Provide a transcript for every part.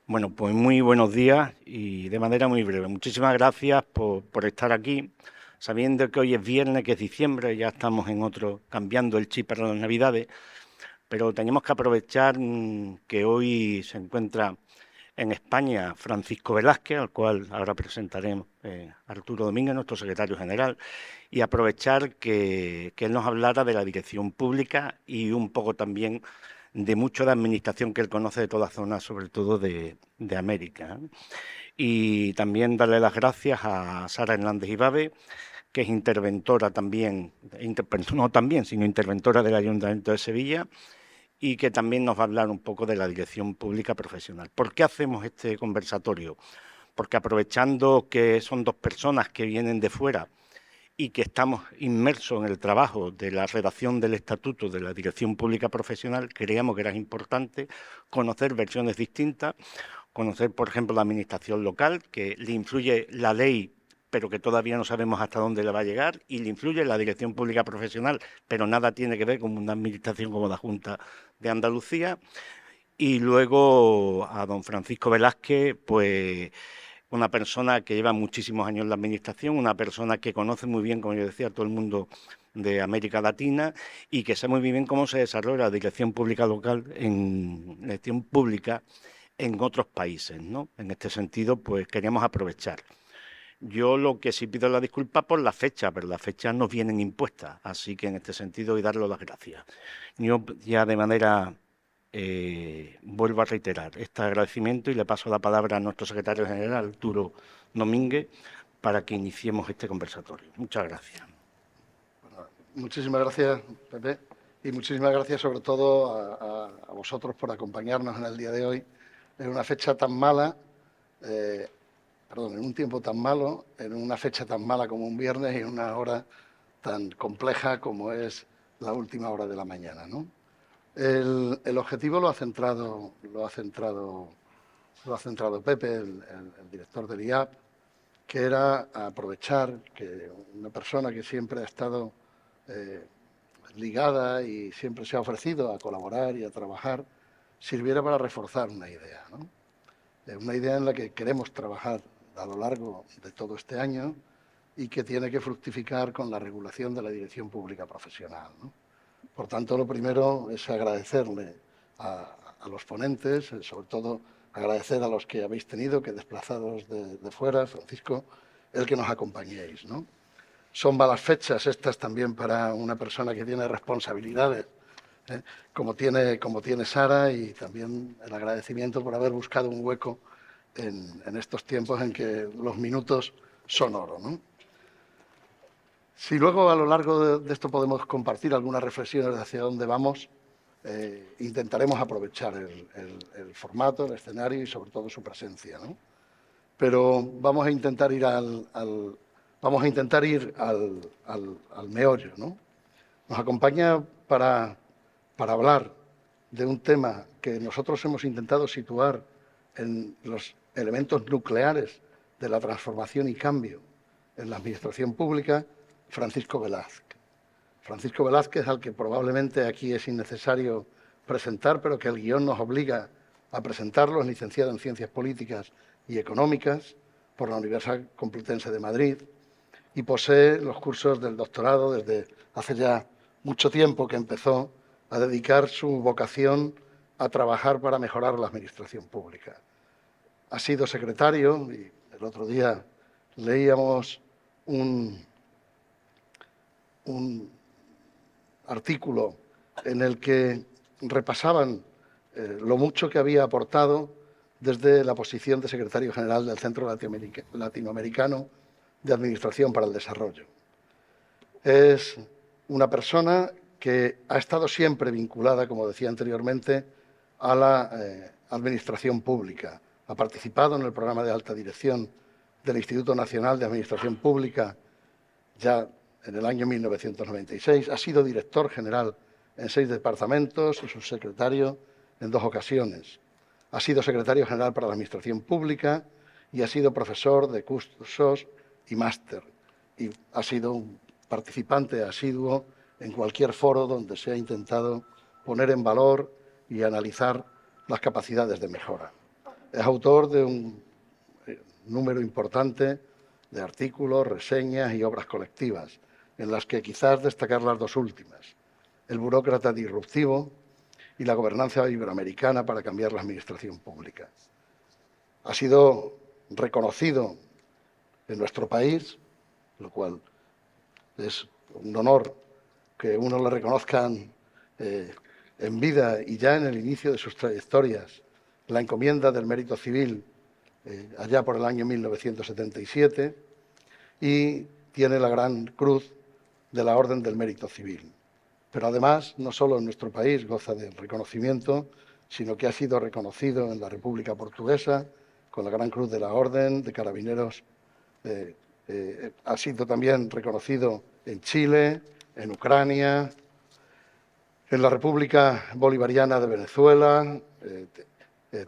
Bueno, pues muy buenos días y de manera muy breve. Muchísimas gracias por estar aquí, sabiendo que hoy es viernes, que es diciembre, ya estamos en otro, cambiando el chip para las Navidades, pero tenemos que aprovechar que hoy se encuentra en España Francisco Velázquez, al cual ahora presentaremos Arturo Domínguez, nuestro secretario general, y aprovechar que él nos hablara de la dirección pública y un poco también de mucho de administración que él conoce de toda la zona, sobre todo de América. Y también darle las gracias a Sara Hernández Ibabe, que es interventora también, no también, sino interventora del Ayuntamiento de Sevilla, y que también nos va a hablar un poco de la dirección pública profesional. ¿Por qué hacemos este conversatorio? Porque aprovechando que son dos personas que vienen de fuera y que estamos inmersos en el trabajo de la redacción del Estatuto de la Dirección Pública Profesional, creíamos que era importante conocer versiones distintas, conocer, por ejemplo, la administración local, que le influye la ley, pero que todavía no sabemos hasta dónde le va a llegar, y le influye la Dirección Pública Profesional, pero nada tiene que ver con una administración como la Junta de Andalucía. Y luego a don Francisco Velázquez, pues una persona que lleva muchísimos años en la administración, una persona que conoce muy bien, como yo decía, todo el mundo de América Latina y que sabe muy bien cómo se desarrolla la dirección pública local en dirección pública en otros países, ¿no? En este sentido, pues queríamos aprovechar. Yo lo que sí pido es la disculpa por la fecha, pero las fechas nos vienen impuestas, así que en este sentido y darle las gracias. Yo ya de manera vuelvo a reiterar este agradecimiento y le paso la palabra a nuestro secretario general, Arturo Domínguez, para que iniciemos este conversatorio. Muchas gracias. Bueno, muchísimas gracias, Pepe, y muchísimas gracias sobre todo a vosotros por acompañarnos en el día de hoy, en una fecha tan mala, en un tiempo tan malo, en una fecha tan mala como un viernes y en una hora tan compleja como es la última hora de la mañana, ¿no? El objetivo lo ha centrado Pepe, el director del IAP, que era aprovechar que una persona que siempre ha estado ligada y siempre se ha ofrecido a colaborar y a trabajar, sirviera para reforzar una idea, ¿no? Una idea en la que queremos trabajar a lo largo de todo este año y que tiene que fructificar con la regulación de la dirección pública profesional, ¿no? Por tanto, lo primero es agradecerle a los ponentes, sobre todo agradecer a los que habéis tenido que desplazados de fuera, Francisco, el que nos acompañéis, ¿no? Son malas fechas estas también para una persona que tiene responsabilidades, como tiene Sara, y también el agradecimiento por haber buscado un hueco en estos tiempos en que los minutos son oro, ¿no? Si luego a lo largo de esto podemos compartir algunas reflexiones de hacia dónde vamos, intentaremos aprovechar el formato, el escenario y sobre todo su presencia, ¿no? Pero vamos a intentar ir al meollo, ¿no? Nos acompaña para hablar de un tema que nosotros hemos intentado situar en los elementos nucleares de la transformación y cambio en la administración pública, Francisco Velázquez. Francisco Velázquez, al que probablemente aquí es innecesario presentar, pero que el guión nos obliga a presentarlo, es licenciado en Ciencias Políticas y Económicas por la Universidad Complutense de Madrid y posee los cursos del doctorado desde hace ya mucho tiempo que empezó a dedicar su vocación a trabajar para mejorar la administración pública. Ha sido secretario, y el otro día leíamos un artículo en el que repasaban lo mucho que había aportado desde la posición de secretario general del Centro Latinoamericano de Administración para el Desarrollo. Es una persona que ha estado siempre vinculada, como decía anteriormente, a la administración pública. Ha participado en el programa de alta dirección del Instituto Nacional de Administración Pública ya en el año 1996. Ha sido director general en 6 departamentos y subsecretario en 2 ocasiones. Ha sido secretario general para la Administración Pública y ha sido profesor de cursos y máster. Y ha sido un participante asiduo en cualquier foro donde se ha intentado poner en valor y analizar las capacidades de mejora. es autor de un número importante de artículos, reseñas y obras colectivas, en las que quizás destacar las dos últimas: El burócrata disruptivo y La gobernanza iberoamericana para cambiar la administración pública. Ha sido reconocido en nuestro país, lo cual es un honor que uno le reconozcan en vida y ya en el inicio de sus trayectorias, la encomienda del mérito civil allá por el año 1977, y tiene la gran cruz de la Orden del Mérito Civil. Pero además, no solo en nuestro país goza de reconocimiento, sino que ha sido reconocido en la República Portuguesa con la Gran Cruz de la Orden de Carabineros. Ha sido también reconocido en Chile, en Ucrania, en la República Bolivariana de Venezuela,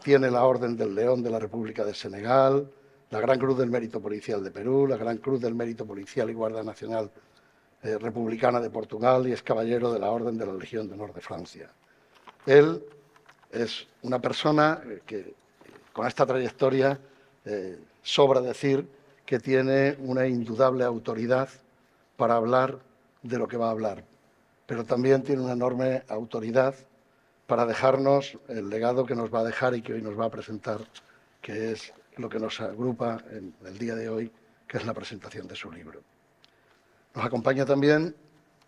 tiene la Orden del León de la República de Senegal, la Gran Cruz del Mérito Policial de Perú, la Gran Cruz del Mérito Policial y Guardia Nacional Republicana de Portugal, y es caballero de la Orden de la Legión de Honor de Francia. Él es una persona que, con esta trayectoria, sobra decir que tiene una indudable autoridad para hablar de lo que va a hablar, pero también tiene una enorme autoridad para dejarnos el legado que nos va a dejar y que hoy nos va a presentar, que es lo que nos agrupa en el día de hoy, que es la presentación de su libro. Nos acompaña también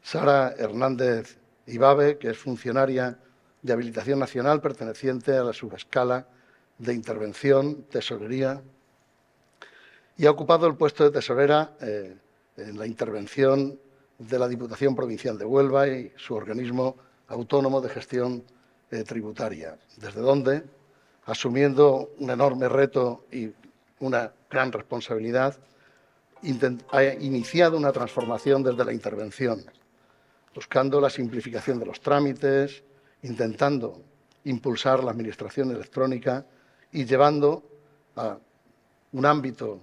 Sara Hernández Ibabe, que es funcionaria de Habilitación Nacional perteneciente a la subescala de Intervención, Tesorería, y ha ocupado el puesto de tesorera en la intervención de la Diputación Provincial de Huelva y su organismo autónomo de gestión tributaria, desde donde, asumiendo un enorme reto y una gran responsabilidad, ha iniciado una transformación desde la intervención, buscando la simplificación de los trámites, intentando impulsar la administración electrónica y llevando a un ámbito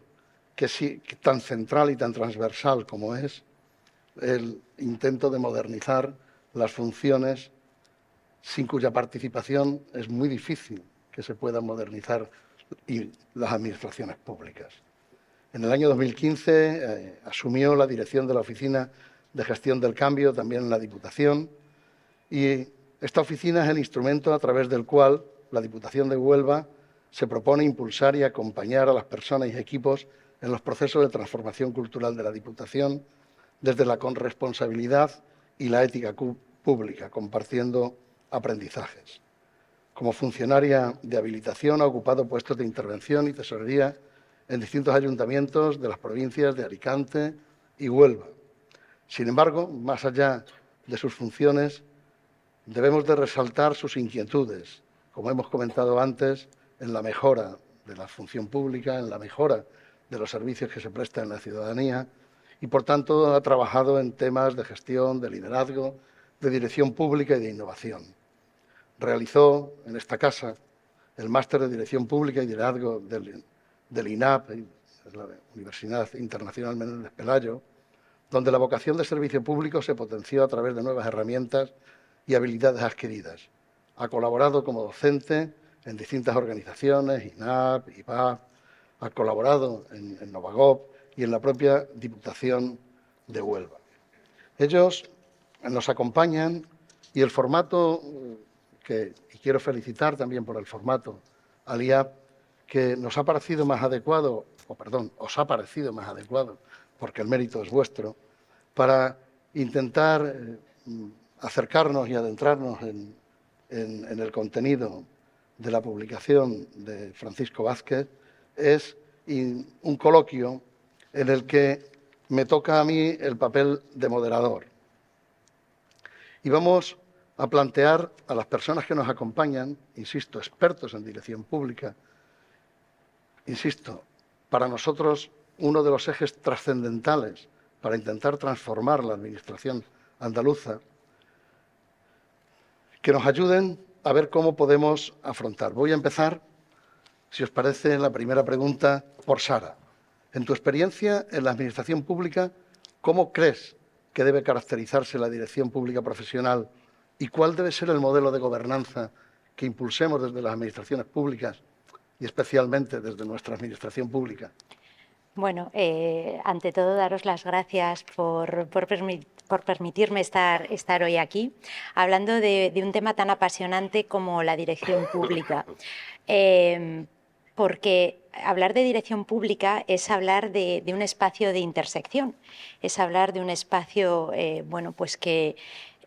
que sí, tan central y tan transversal como es el intento de modernizar las funciones, sin cuya participación es muy difícil que se puedan modernizar las administraciones públicas. En el año 2015 asumió la dirección de la Oficina de Gestión del Cambio, también en la Diputación, y esta oficina es el instrumento a través del cual la Diputación de Huelva se propone impulsar y acompañar a las personas y equipos en los procesos de transformación cultural de la Diputación, desde la corresponsabilidad y la ética pública, compartiendo aprendizajes. Como funcionaria de habilitación ha ocupado puestos de intervención y tesorería en distintos ayuntamientos de las provincias de Alicante y Huelva. Sin embargo, más allá de sus funciones, debemos de resaltar sus inquietudes, como hemos comentado antes, en la mejora de la función pública, en la mejora de los servicios que se prestan a la ciudadanía, y, por tanto, ha trabajado en temas de gestión, de liderazgo, de dirección pública y de innovación. Realizó en esta casa el máster de Dirección Pública y Liderazgo del INAP, de la Universidad Internacional Menéndez Pelayo, donde la vocación de servicio público se potenció a través de nuevas herramientas y habilidades adquiridas. Ha colaborado como docente en distintas organizaciones, INAP, IPAP, ha colaborado en Novagop y en la propia Diputación de Huelva. Ellos nos acompañan y el formato y quiero felicitar también por el formato al IAP, que nos ha parecido más adecuado, os ha parecido más adecuado, porque el mérito es vuestro, para intentar acercarnos y adentrarnos en el contenido de la publicación de Francisco Vázquez, es un coloquio en el que me toca a mí el papel de moderador. Y vamos a plantear a las personas que nos acompañan, insisto, expertos en dirección pública, insisto, para nosotros uno de los ejes trascendentales para intentar transformar la administración andaluza, que nos ayuden a ver cómo podemos afrontar. Voy a empezar, si os parece, la primera pregunta por Sara. En tu experiencia en la administración pública, ¿cómo crees que debe caracterizarse la dirección pública profesional y cuál debe ser el modelo de gobernanza que impulsemos desde las administraciones públicas y especialmente desde nuestra administración pública? Bueno, ante todo, daros las gracias por permitirme estar hoy aquí, hablando de un tema tan apasionante como la dirección pública. Porque hablar de dirección pública es hablar de un espacio de intersección, es hablar de un espacio bueno, pues que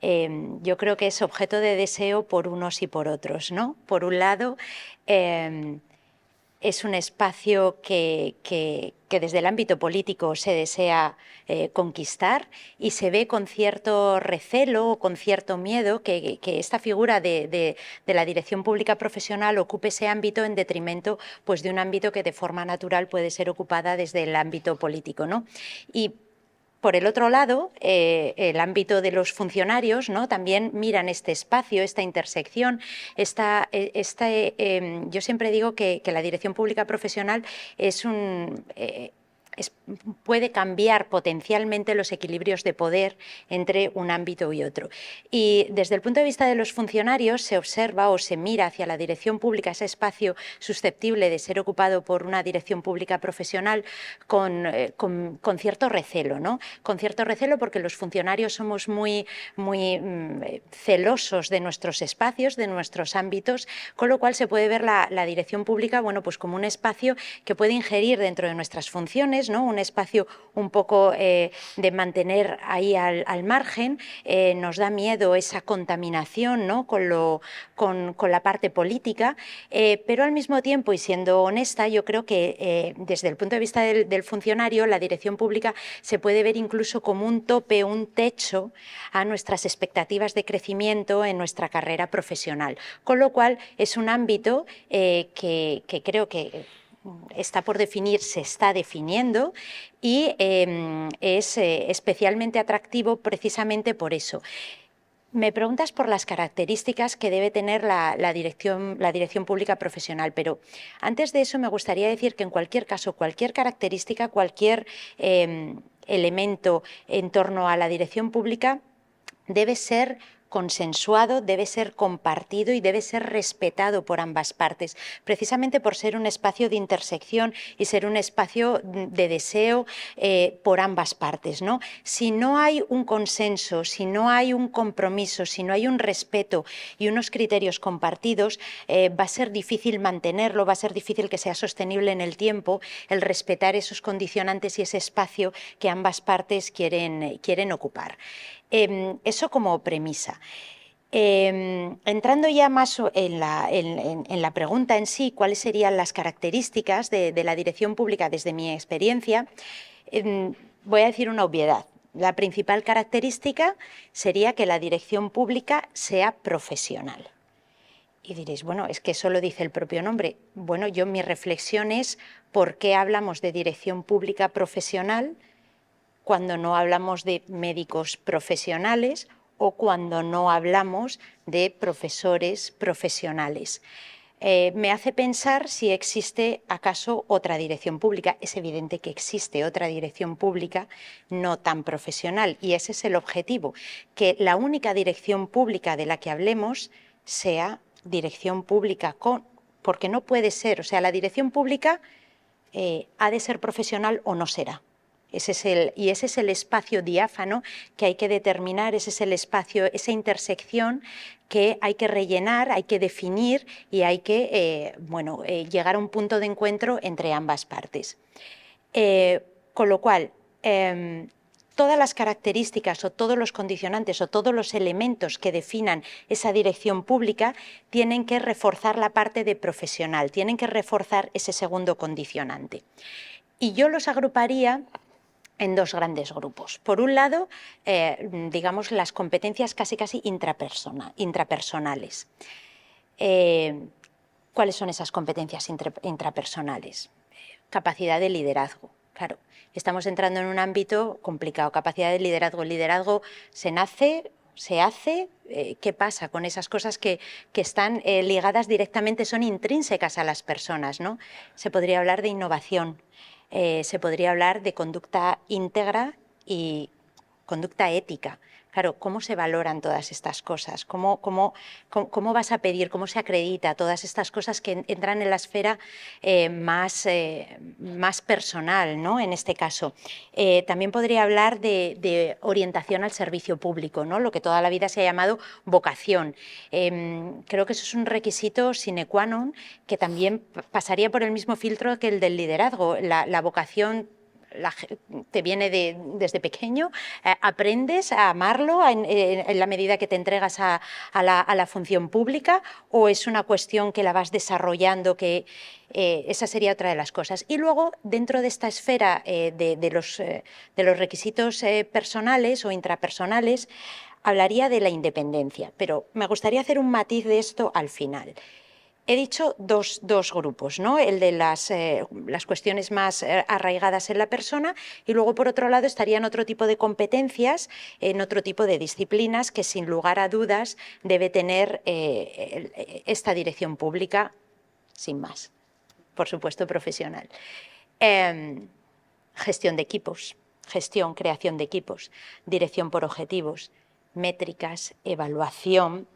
yo creo que es objeto de deseo por unos y por otros, ¿no? Por un lado, es un espacio que desde el ámbito político se desea conquistar y se ve con cierto recelo o con cierto miedo que esta figura de la dirección pública profesional ocupe ese ámbito en detrimento pues, de un ámbito que de forma natural puede ser ocupada desde el ámbito político, ¿no? Y por el otro lado, el ámbito de los funcionarios, ¿no? También miran este espacio, esta intersección. Yo siempre digo que la dirección pública profesional puede cambiar potencialmente los equilibrios de poder entre un ámbito y otro. Y desde el punto de vista de los funcionarios se observa o se mira hacia la dirección pública, ese espacio susceptible de ser ocupado por una dirección pública profesional con cierto recelo, ¿no? Con cierto recelo porque los funcionarios somos muy celosos de nuestros espacios, de nuestros ámbitos, con lo cual se puede ver la dirección pública, bueno, pues como un espacio que puede ingerir dentro de nuestras funciones, ¿no? Un espacio un poco de mantener ahí al margen. Nos da miedo esa contaminación, ¿no? con la parte política, pero al mismo tiempo, y siendo honesta, yo creo que desde el punto de vista del funcionario, la dirección pública se puede ver incluso como un tope, un techo a nuestras expectativas de crecimiento en nuestra carrera profesional, con lo cual es un ámbito que creo que está por definir, se está definiendo y es especialmente atractivo precisamente por eso. Me preguntas por las características que debe tener la dirección pública profesional, pero antes de eso me gustaría decir que en cualquier caso, cualquier característica, cualquier elemento en torno a la dirección pública debe ser consensuado, debe ser compartido y debe ser respetado por ambas partes, precisamente por ser un espacio de intersección y ser un espacio de deseo por ambas partes, ¿no? Si no hay un consenso, si no hay un compromiso, si no hay un respeto y unos criterios compartidos, va a ser difícil mantenerlo, va a ser difícil que sea sostenible en el tiempo el respetar esos condicionantes y ese espacio que ambas partes quieren ocupar. Eso como premisa. Entrando ya más en la pregunta en sí, cuáles serían las características de la dirección pública desde mi experiencia, voy a decir una obviedad. La principal característica sería que la dirección pública sea profesional. Y diréis, bueno, es que eso lo dice el propio nombre. Bueno, mi reflexión es ¿por qué hablamos de dirección pública profesional cuando no hablamos de médicos profesionales o cuando no hablamos de profesores profesionales? Me hace pensar si existe acaso otra dirección pública. Es evidente que existe otra dirección pública no tan profesional y ese es el objetivo, que la única dirección pública de la que hablemos sea dirección pública porque no puede ser, o sea, la dirección pública ha de ser profesional o no será. Ese es el espacio diáfano que hay que determinar, ese es el espacio, esa intersección que hay que rellenar, hay que definir y hay que llegar a un punto de encuentro entre ambas partes. Con lo cual, todas las características o todos los condicionantes o todos los elementos que definan esa dirección pública tienen que reforzar la parte de profesional, tienen que reforzar ese segundo condicionante. Y yo los agruparía en dos grandes grupos. Por un lado, digamos, las competencias casi intrapersonales. ¿Cuáles son esas competencias intrapersonales? Capacidad de liderazgo. Claro, estamos entrando en un ámbito complicado. Capacidad de liderazgo. El liderazgo se nace, se hace. ¿Qué pasa con esas cosas que están ligadas directamente, son intrínsecas a las personas, ¿no? Se podría hablar de innovación. Se podría hablar de conducta íntegra y conducta ética. Claro, ¿cómo se valoran todas estas cosas? ¿Cómo vas a pedir, cómo se acredita todas estas cosas que entran en la esfera más personal, ¿no? En este caso. También podría hablar de orientación al servicio público, ¿no? Lo que toda la vida se ha llamado vocación. Creo que eso es un requisito sine qua non que también pasaría por el mismo filtro que el del liderazgo. La vocación te viene desde pequeño, aprendes a amarlo en la medida que te entregas a la función pública, o es una cuestión que la vas desarrollando, que esa sería otra de las cosas. Y luego, dentro de esta esfera de los requisitos personales o intrapersonales, hablaría de la independencia, pero me gustaría hacer un matiz de esto al final. He dicho dos grupos, ¿no? El de las cuestiones más arraigadas en la persona, y luego, por otro lado, estarían otro tipo de competencias en otro tipo de disciplinas que, sin lugar a dudas, debe tener esta dirección pública, sin más, por supuesto, profesional. Gestión de equipos, creación de equipos, dirección por objetivos, métricas, evaluación,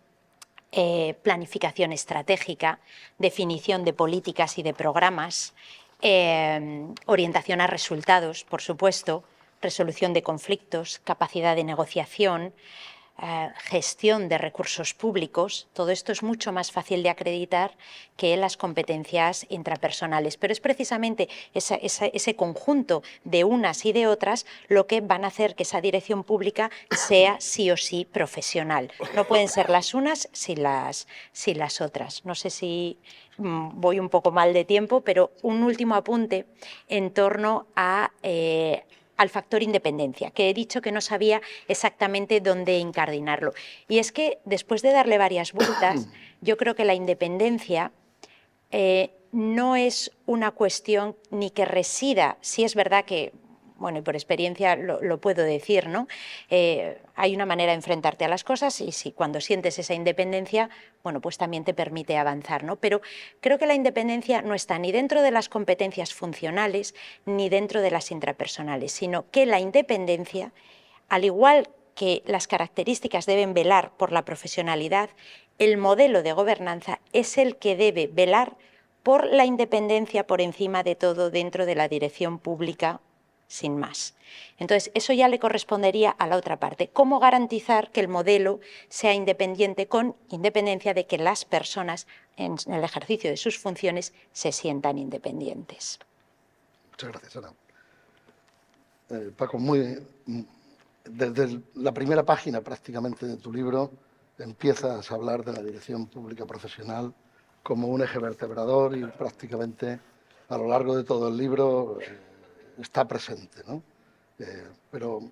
planificación estratégica, definición de políticas y de programas, orientación a resultados, por supuesto, resolución de conflictos, capacidad de negociación, gestión de recursos públicos. Todo esto es mucho más fácil de acreditar que las competencias intrapersonales, pero es precisamente ese conjunto de unas y de otras lo que van a hacer que esa dirección pública sea sí o sí profesional. No pueden ser las unas sin las otras. No sé si voy un poco mal de tiempo, pero un último apunte en torno al factor independencia, que he dicho que no sabía exactamente dónde incardinarlo. Y es que, después de darle varias vueltas, yo creo que la independencia no es una cuestión ni que resida, si es verdad que, bueno, y por experiencia lo puedo decir, ¿no? Hay una manera de enfrentarte a las cosas, y si cuando sientes esa independencia, bueno, pues también te permite avanzar, ¿no? Pero creo que la independencia no está ni dentro de las competencias funcionales ni dentro de las intrapersonales, sino que la independencia, al igual que las características deben velar por la profesionalidad, el modelo de gobernanza es el que debe velar por la independencia por encima de todo dentro de la dirección pública, sin más. Entonces, eso ya le correspondería a la otra parte. ¿Cómo garantizar que el modelo sea independiente, con independencia de que las personas en el ejercicio de sus funciones se sientan independientes? Muchas gracias, Ana. Paco, desde la primera página prácticamente de tu libro empiezas a hablar de la dirección pública profesional como un eje vertebrador, y prácticamente a lo largo de todo el libro está presente, ¿no? Pero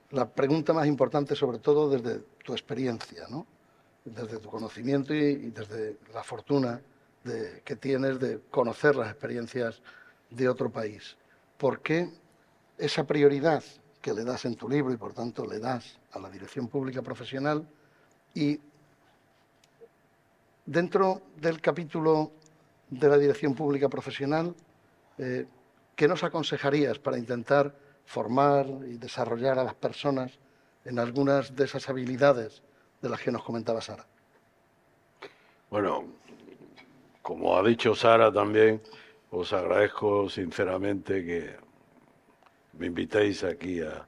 la pregunta más importante, sobre todo desde tu experiencia, ¿no? Desde tu conocimiento y desde la fortuna que tienes de conocer las experiencias de otro país. ¿Por qué esa prioridad que le das en tu libro y, por tanto, le das a la dirección pública profesional? Y dentro del capítulo de la dirección pública profesional, ¿qué nos aconsejarías para intentar formar y desarrollar a las personas en algunas de esas habilidades de las que nos comentaba Sara? Bueno, como ha dicho Sara también, os agradezco sinceramente que me invitéis aquí a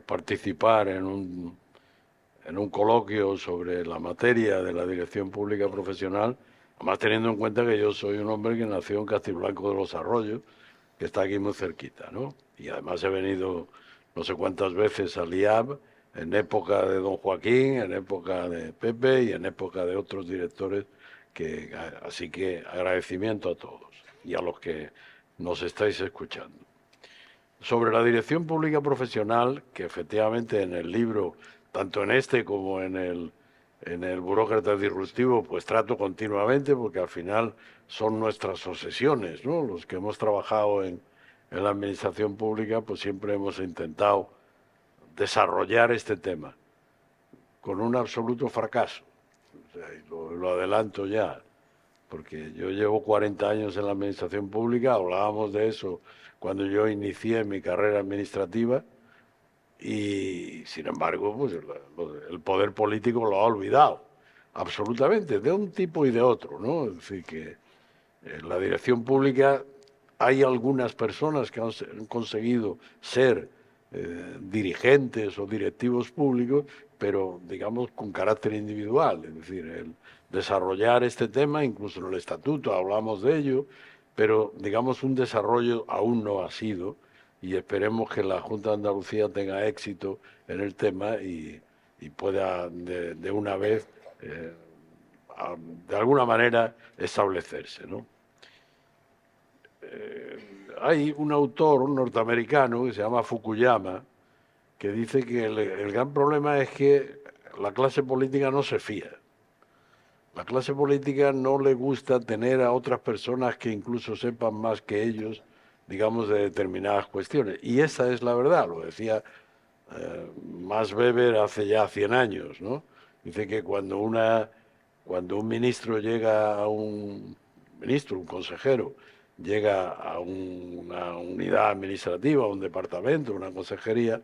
participar en un coloquio sobre la materia de la dirección pública profesional, además teniendo en cuenta que yo soy un hombre que nació en Castiblanco de los Arroyos, que está aquí muy cerquita, ¿no? Y además he venido no sé cuántas veces al IAB, en época de don Joaquín, en época de Pepe y en época de otros directores, así que agradecimiento a todos y a los que nos estáis escuchando. Sobre la dirección pública profesional, que efectivamente en el libro, tanto en este como en el Burócrata Disruptivo, pues trato continuamente, porque al final son nuestras obsesiones, ¿no? Los que hemos trabajado en la administración pública, pues siempre hemos intentado desarrollar este tema, con un absoluto fracaso. O sea, y lo adelanto ya, porque yo llevo 40 años en la administración pública, hablábamos de eso cuando yo inicié mi carrera administrativa, y sin embargo, pues el poder político lo ha olvidado, absolutamente, de un tipo y de otro, ¿no? Es decir, que en la dirección pública hay algunas personas que han conseguido ser dirigentes o directivos públicos, pero digamos con carácter individual, es decir, el desarrollar este tema, incluso en el estatuto hablamos de ello, pero digamos un desarrollo aún no ha sido, y esperemos que la Junta de Andalucía tenga éxito en el tema y pueda de una vez, de alguna manera, establecerse, ¿no? Hay un autor norteamericano que se llama Fukuyama, que dice que el gran problema es que la clase política no se fía. La clase política no le gusta tener a otras personas que incluso sepan más que ellos, digamos, de determinadas cuestiones. Y esa es la verdad, lo decía Max Weber hace ya 100 años, ¿no? Dice que cuando un ministro llega a un consejero, llega a una unidad administrativa, a un departamento, una consejería,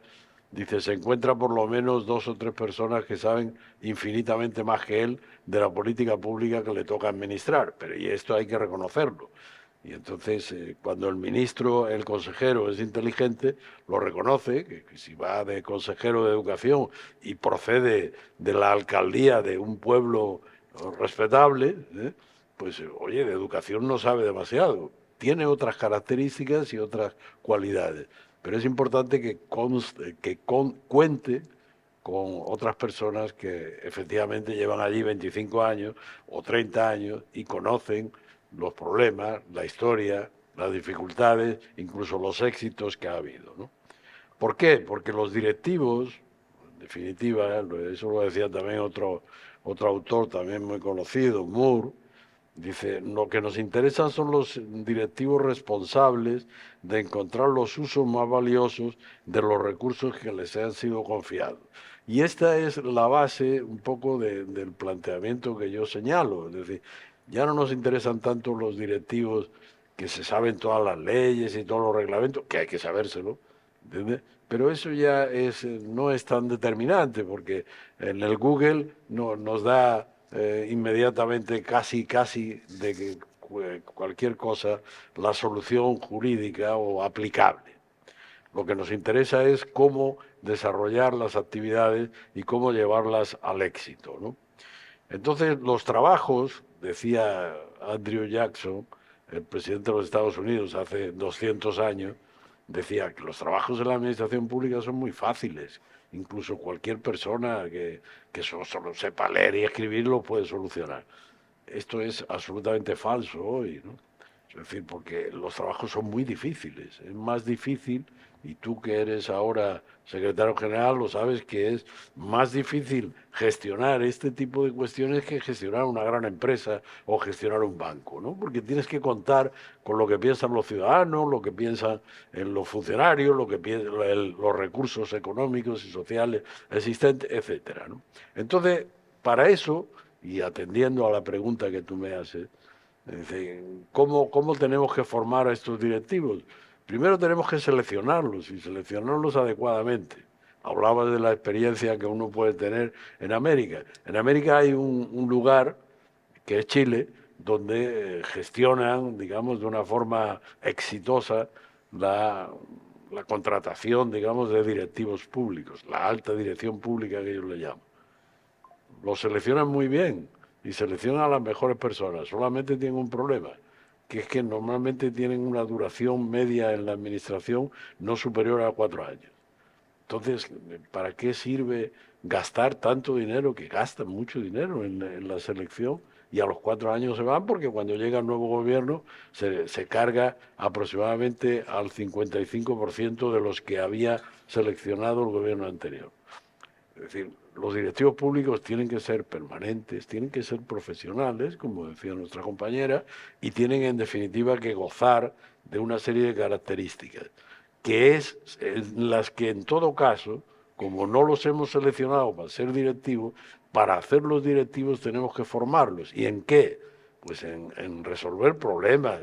dice, se encuentra por lo menos 2 o 3 personas que saben infinitamente más que él de la política pública que le toca administrar, pero y esto hay que reconocerlo. Y entonces, cuando el ministro, el consejero es inteligente, lo reconoce, que si va de consejero de educación y procede de la alcaldía de un pueblo respetable, pues, oye, de educación no sabe demasiado. Tiene otras características y otras cualidades, pero es importante que cuente con otras personas que efectivamente llevan allí 25 años o 30 años y conocen los problemas, la historia, las dificultades, incluso los éxitos que ha habido, ¿no? ¿Por qué? Porque los directivos, en definitiva, eso lo decía también otro autor también muy conocido, Moore, dice, lo que nos interesan son los directivos responsables de encontrar los usos más valiosos de los recursos que les han sido confiados. Y esta es la base un poco del planteamiento que yo señalo. Es decir, ya no nos interesan tanto los directivos que se saben todas las leyes y todos los reglamentos, que hay que sabérselo, ¿entiendes? Pero eso ya no es tan determinante, porque en el Google nos da inmediatamente casi de que cualquier cosa la solución jurídica o aplicable. Lo que nos interesa es cómo desarrollar las actividades y cómo llevarlas al éxito, ¿no? Entonces, los trabajos, decía Andrew Jackson, el presidente de los Estados Unidos hace 200 años, decía que los trabajos en la administración pública son muy fáciles. Incluso cualquier persona que solo sepa leer y escribir lo puede solucionar. Esto es absolutamente falso hoy, ¿no? Es decir, porque los trabajos son muy difíciles. Es más difícil, y tú que eres ahora secretario general lo sabes, que es más difícil gestionar este tipo de cuestiones que gestionar una gran empresa o gestionar un banco, ¿no? Porque tienes que contar con lo que piensan los ciudadanos, lo que piensan en los funcionarios, lo que piensan los recursos económicos y sociales existentes, etcétera, ¿no? Entonces, para eso, y atendiendo a la pregunta que tú me haces, es decir, ¿cómo tenemos que formar a estos directivos? Primero tenemos que seleccionarlos y seleccionarlos adecuadamente. Hablabas de la experiencia que uno puede tener en América. En América hay un lugar, que es Chile, donde gestionan, digamos, de una forma exitosa la contratación, digamos, de directivos públicos, la alta dirección pública que ellos le llaman. Los seleccionan muy bien y seleccionan a las mejores personas. Solamente tienen un problema, que es que normalmente tienen una duración media en la administración no superior a 4 años. Entonces, ¿para qué sirve gastar tanto dinero, que gastan mucho dinero en la selección, y a los 4 años se van? Porque cuando llega el nuevo gobierno se carga aproximadamente al 55% de los que había seleccionado el gobierno anterior. Es decir, los directivos públicos tienen que ser permanentes, tienen que ser profesionales, como decía nuestra compañera, y tienen en definitiva que gozar de una serie de características, que es en las que en todo caso, como no los hemos seleccionado para ser directivos, para hacerlos directivos tenemos que formarlos. ¿Y en qué? Pues en resolver problemas,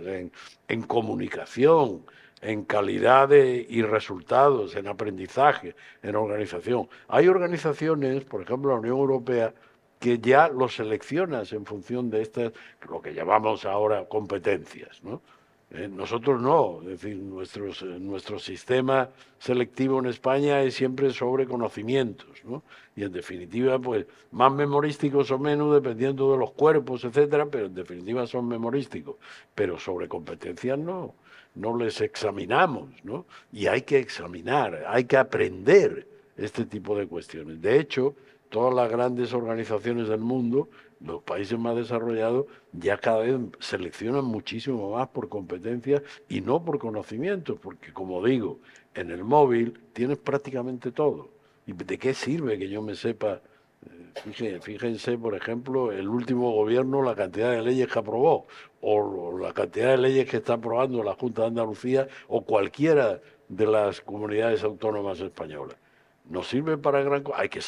en comunicación, en calidad y resultados, en aprendizaje, en organización. Hay organizaciones, por ejemplo la Unión Europea, que ya los seleccionas en función de estas, lo que llamamos ahora competencias, ¿no? Nosotros no, es decir, nuestro sistema selectivo en España es siempre sobre conocimientos, ¿no? Y en definitiva, pues, más memorísticos o menos, dependiendo de los cuerpos, etcétera, pero en definitiva son memorísticos. Pero sobre competencias no les examinamos, ¿no? Y hay que examinar, hay que aprender este tipo de cuestiones. De hecho, todas las grandes organizaciones del mundo, los países más desarrollados, ya cada vez seleccionan muchísimo más por competencias y no por conocimientos, porque como digo, en el móvil tienes prácticamente todo. ¿Y de qué sirve que yo me sepa? Fíjense, por ejemplo, el último gobierno, la cantidad de leyes que aprobó, o la cantidad de leyes que está aprobando la Junta de Andalucía o cualquiera de las comunidades autónomas españolas. No sirve para gran cosa, hay que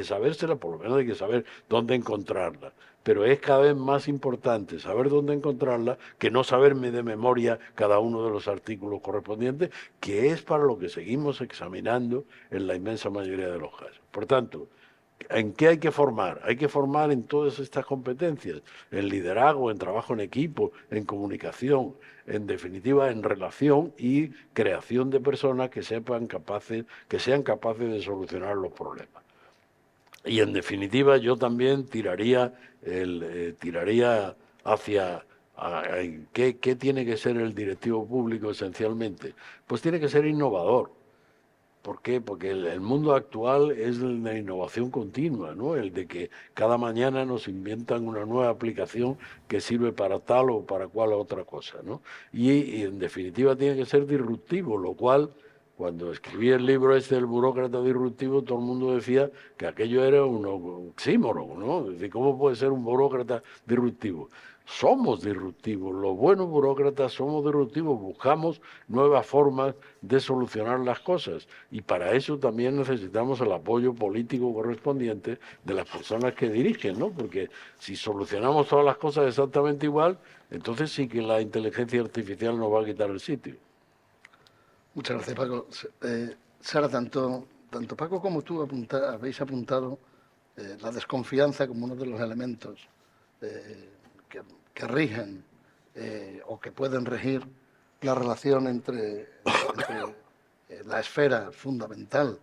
sabérsela, por lo menos hay que saber dónde encontrarla. Pero es cada vez más importante saber dónde encontrarla que no saberme de memoria cada uno de los artículos correspondientes, que es para lo que seguimos examinando en la inmensa mayoría de los casos. Por tanto, ¿en qué hay que formar? Hay que formar en todas estas competencias, en liderazgo, en trabajo en equipo, en comunicación, en definitiva en relación y creación de personas que sean capaces de solucionar los problemas. Y en definitiva yo también tiraría hacia ¿qué tiene que ser el directivo público esencialmente? Pues tiene que ser innovador. ¿Por qué? Porque el mundo actual es el de innovación continua, ¿no? El de que cada mañana nos inventan una nueva aplicación que sirve para tal o para cual otra cosa, ¿no? Y en definitiva tiene que ser disruptivo, lo cual, cuando escribí el libro este del burócrata disruptivo, todo el mundo decía que aquello era un oxímoron, ¿no? Es decir, ¿cómo puede ser un burócrata disruptivo? Somos disruptivos, los buenos burócratas somos disruptivos, buscamos nuevas formas de solucionar las cosas y para eso también necesitamos el apoyo político correspondiente de las personas que dirigen, ¿no? Porque si solucionamos todas las cosas exactamente igual, entonces sí que la inteligencia artificial nos va a quitar el sitio. Muchas gracias, Paco. Sara, tanto Paco como tú habéis apuntado la desconfianza como uno de los elementos que rigen o que pueden regir la relación entre la esfera fundamental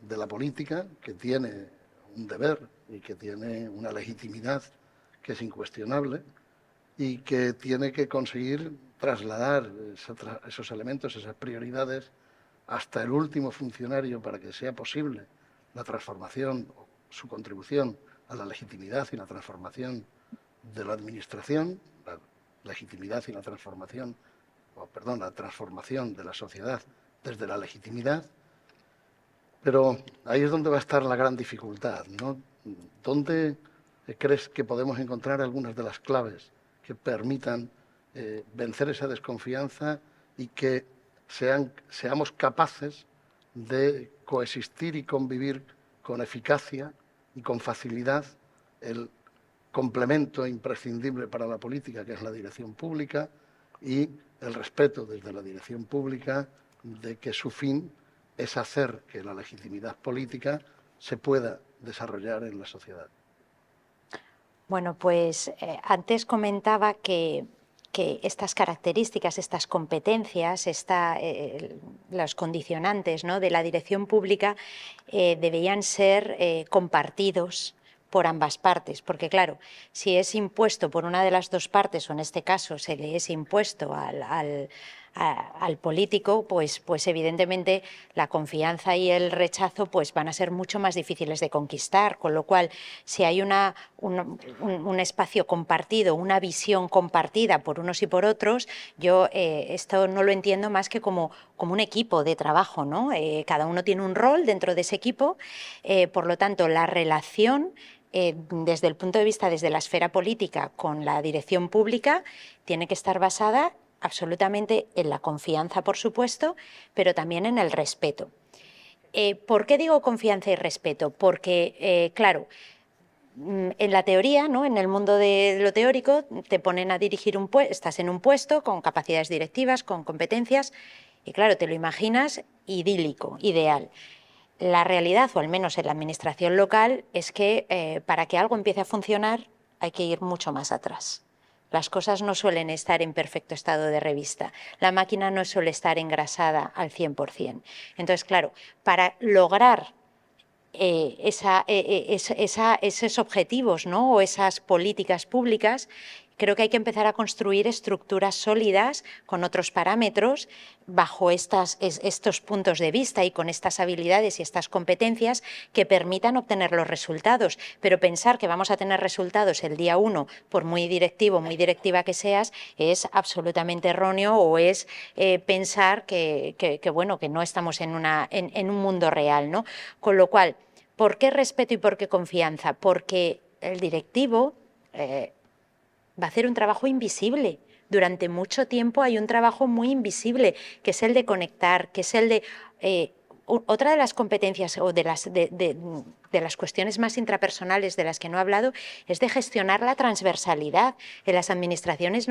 de la política, que tiene un deber y que tiene una legitimidad que es incuestionable y que tiene que conseguir trasladar esos elementos, esas prioridades, hasta el último funcionario para que sea posible la transformación, o su contribución a la legitimidad y la transformación de la administración, la legitimidad y la transformación, la transformación de la sociedad desde la legitimidad. Pero ahí es donde va a estar la gran dificultad, ¿no? ¿Dónde crees que podemos encontrar algunas de las claves que permitan vencer esa desconfianza y que seamos capaces de coexistir y convivir con eficacia y con facilidad el complemento imprescindible para la política, que es la dirección pública, y el respeto desde la dirección pública de que su fin es hacer que la legitimidad política se pueda desarrollar en la sociedad? Bueno, pues antes comentaba que estas características, estas competencias, los condicionantes, ¿no?, de la dirección pública debían ser compartidos por ambas partes, porque claro, si es impuesto por una de las dos partes, o en este caso se le es impuesto al político, pues evidentemente la confianza y el rechazo pues van a ser mucho más difíciles de conquistar, con lo cual si hay un espacio compartido, una visión compartida por unos y por otros, yo esto no lo entiendo más que como un equipo de trabajo, ¿no? Cada uno tiene un rol dentro de ese equipo, por lo tanto la relación desde el punto de vista, desde la esfera política con la dirección pública, tiene que estar basada absolutamente en la confianza, por supuesto, pero también en el respeto. ¿Por qué digo confianza y respeto? Porque, claro, en la teoría, ¿no? En el mundo de lo teórico, te ponen a dirigir estás en un puesto con capacidades directivas, con competencias, y claro, te lo imaginas idílico, ideal. La realidad, o al menos en la administración local, es que para que algo empiece a funcionar hay que ir mucho más atrás. Las cosas no suelen estar en perfecto estado de revista. La máquina no suele estar engrasada al 100%. Entonces, claro, para lograr esos objetivos, ¿no? O esas políticas públicas, creo que hay que empezar a construir estructuras sólidas con otros parámetros bajo estos puntos de vista y con estas habilidades y estas competencias que permitan obtener los resultados. Pero pensar que vamos a tener resultados el día 1, por muy directivo, muy directiva que seas, es absolutamente erróneo, o es pensar bueno, que no estamos en un mundo real, ¿no? Con lo cual, ¿por qué respeto y por qué confianza? Porque el directivo va a hacer un trabajo invisible. Durante mucho tiempo hay un trabajo muy invisible, que es el de conectar, que es el de... otra de las competencias o de las cuestiones más intrapersonales de las que no he hablado es de gestionar la transversalidad. En las administraciones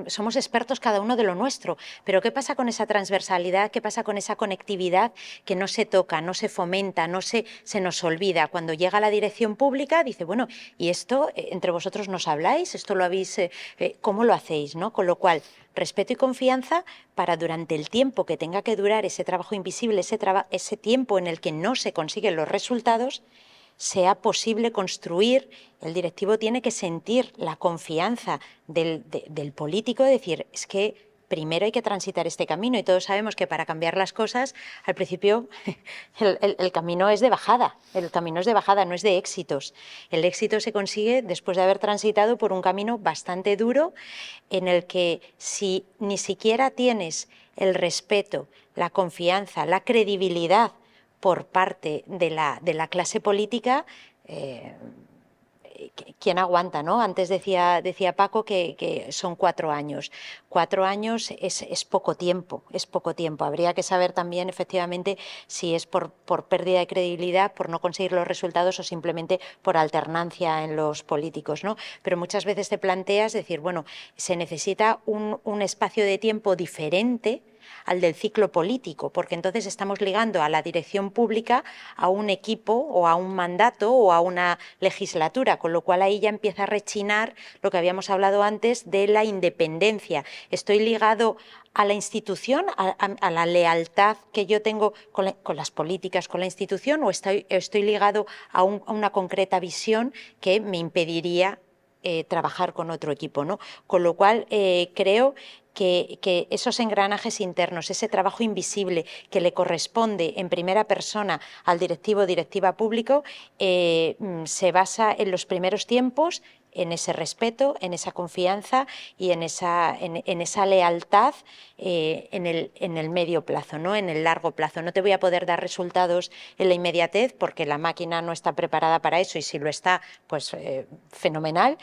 somos expertos cada uno de lo nuestro, pero ¿qué pasa con esa transversalidad? ¿Qué pasa con esa conectividad que no se toca, no se fomenta, se nos olvida? Cuando llega a la dirección pública dice, bueno, ¿y esto entre vosotros nos habláis? ¿Esto lo habéis, cómo lo hacéis? ¿No? Con lo cual, respeto y confianza para durante el tiempo que tenga que durar ese trabajo invisible, ese tiempo en el que no se consiguen los resultados, sea posible construir. El directivo tiene que sentir la confianza del político, de decir, es que primero hay que transitar este camino, y todos sabemos que para cambiar las cosas, al principio el camino es de bajada, no es de éxitos. El éxito se consigue después de haber transitado por un camino bastante duro, en el que si ni siquiera tienes el respeto, la confianza, la credibilidad por parte de la clase política, ¿quién aguanta, no? Antes decía Paco que son 4 años. 4 años es poco tiempo, es poco tiempo. Habría que saber también, efectivamente, si es por pérdida de credibilidad, por no conseguir los resultados, o simplemente por alternancia en los políticos, ¿no? Pero muchas veces te planteas decir, bueno, se necesita un espacio de tiempo diferente al del ciclo político, porque entonces estamos ligando a la dirección pública a un equipo o a un mandato o a una legislatura, con lo cual ahí ya empieza a rechinar lo que habíamos hablado antes de la independencia. Estoy ligado a la institución, a la lealtad que yo tengo con las políticas, con la institución, o estoy ligado a una concreta visión que me impediría trabajar con otro equipo, ¿no? Con lo cual creo que esos engranajes internos, ese trabajo invisible que le corresponde en primera persona al directivo o directiva público, se basa en los primeros tiempos en ese respeto, en esa confianza y en esa lealtad en el medio plazo, ¿no? En el largo plazo. No te voy a poder dar resultados en la inmediatez porque la máquina no está preparada para eso, y si lo está, pues fenomenal.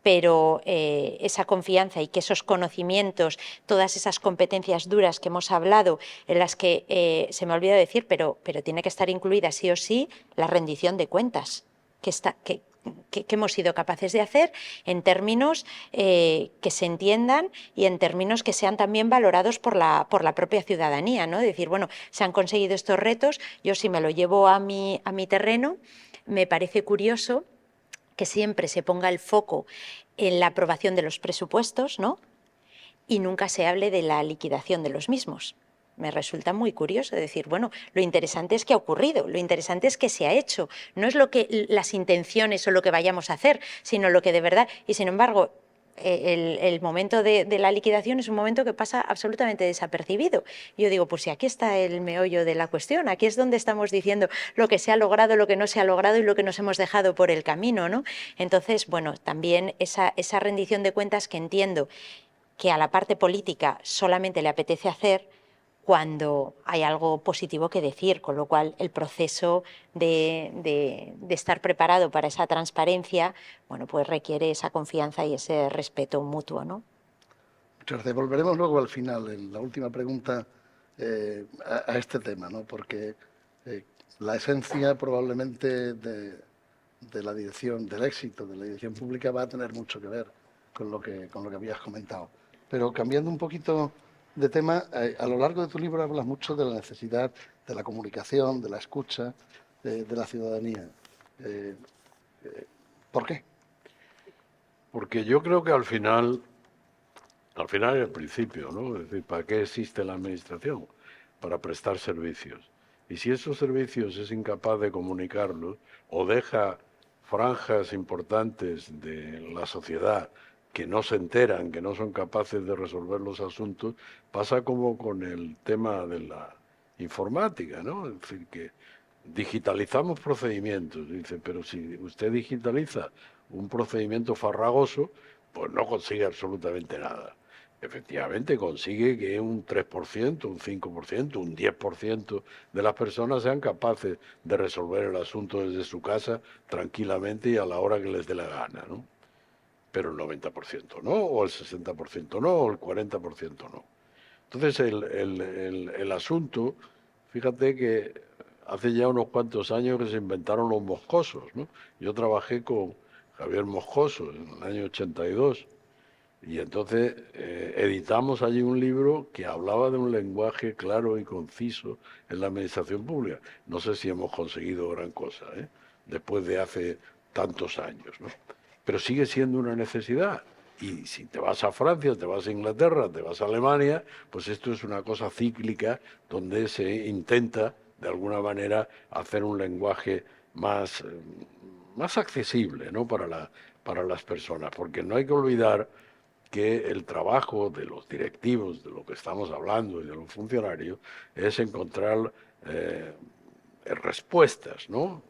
Pero esa confianza y que esos conocimientos, todas esas competencias duras que hemos hablado, en las que se me olvidó decir, pero tiene que estar incluida sí o sí la rendición de cuentas, que hemos sido capaces de hacer en términos que se entiendan y en términos que sean también valorados por la propia ciudadanía, ¿no? Decir, bueno, se han conseguido estos retos, yo si me lo llevo a mi terreno, me parece curioso que siempre se ponga el foco en la aprobación de los presupuestos, ¿no? Y nunca se hable de la liquidación de los mismos. Me resulta muy curioso decir, bueno, lo interesante es que ha ocurrido, lo interesante es que se ha hecho, no es las intenciones o lo que vayamos a hacer, sino lo que de verdad, y sin embargo, el momento de la liquidación es un momento que pasa absolutamente desapercibido. Yo digo, pues si aquí está el meollo de la cuestión, aquí es donde estamos diciendo lo que se ha logrado, lo que no se ha logrado y lo que nos hemos dejado por el camino, ¿no? Entonces, bueno, también esa rendición de cuentas que entiendo que a la parte política solamente le apetece hacer cuando hay algo positivo que decir, con lo cual el proceso de estar preparado para esa transparencia, bueno, pues requiere esa confianza y ese respeto mutuo, ¿no? Muchas gracias. Volveremos luego al final, en la última pregunta, a este tema, ¿no? Porque la esencia probablemente de la dirección, del éxito de la dirección pública va a tener mucho que ver con lo que habías comentado. Pero cambiando un poquito de tema, a lo largo de tu libro hablas mucho de la necesidad de la comunicación, de la escucha, de la ciudadanía. ¿Por qué? Porque yo creo que al final es el principio, ¿no? Es decir, ¿para qué existe la administración? Para prestar servicios. Y si esos servicios es incapaz de comunicarlos o deja franjas importantes de la sociedad que no se enteran, que no son capaces de resolver los asuntos, pasa como con el tema de la informática, ¿no? Es decir, que digitalizamos procedimientos, dice, pero si usted digitaliza un procedimiento farragoso, pues no consigue absolutamente nada. Efectivamente consigue que un 3%, un 5%, un 10% de las personas sean capaces de resolver el asunto desde su casa tranquilamente y a la hora que les dé la gana, ¿no? Pero el 90% no, o el 60% no, o el 40% no. Entonces el asunto, fíjate que hace ya unos cuantos años que se inventaron los moscosos, ¿no? Yo trabajé con Javier Moscoso en el año 82 y entonces editamos allí un libro que hablaba de un lenguaje claro y conciso en la administración pública. No sé si hemos conseguido gran cosa, ¿eh? Después de hace tantos años, ¿no? Pero sigue siendo una necesidad. Y si te vas a Francia, te vas a Inglaterra, te vas a Alemania, pues esto es una cosa cíclica donde se intenta, de alguna manera, hacer un lenguaje más accesible, ¿no? Para las personas. Porque no hay que olvidar que el trabajo de los directivos, de lo que estamos hablando y de los funcionarios, es encontrar respuestas, ¿no?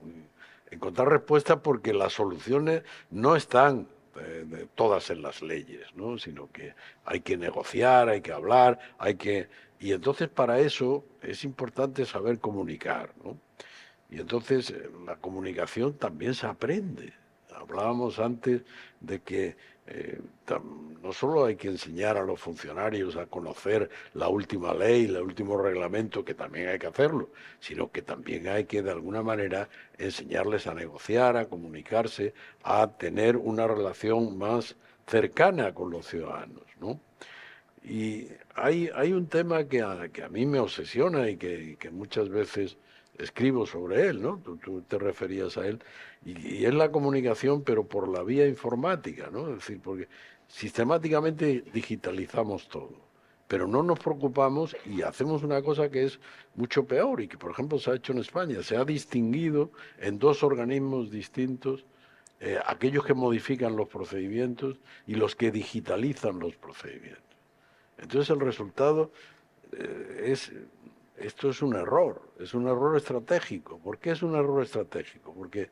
Encontrar respuestas porque las soluciones no están todas en las leyes, ¿no? Sino que hay que negociar, hay que hablar, y entonces para eso es importante saber comunicar, ¿no? Y entonces la comunicación también se aprende. Hablábamos antes de que no solo hay que enseñar a los funcionarios a conocer la última ley, el último reglamento, que también hay que hacerlo, sino que también hay que de alguna manera enseñarles a negociar, a comunicarse, a tener una relación más cercana con los ciudadanos, ¿no? Y hay un tema que a mí me obsesiona y que muchas veces escribo sobre él, ¿no? Tú te referías a él, y es la comunicación, pero por la vía informática, ¿no? Es decir, porque sistemáticamente digitalizamos todo, pero no nos preocupamos y hacemos una cosa que es mucho peor y que, por ejemplo, se ha hecho en España. Se ha distinguido en dos organismos distintos aquellos que modifican los procedimientos y los que digitalizan los procedimientos. Entonces el resultado esto es un error estratégico. ¿Por qué es un error estratégico? Porque,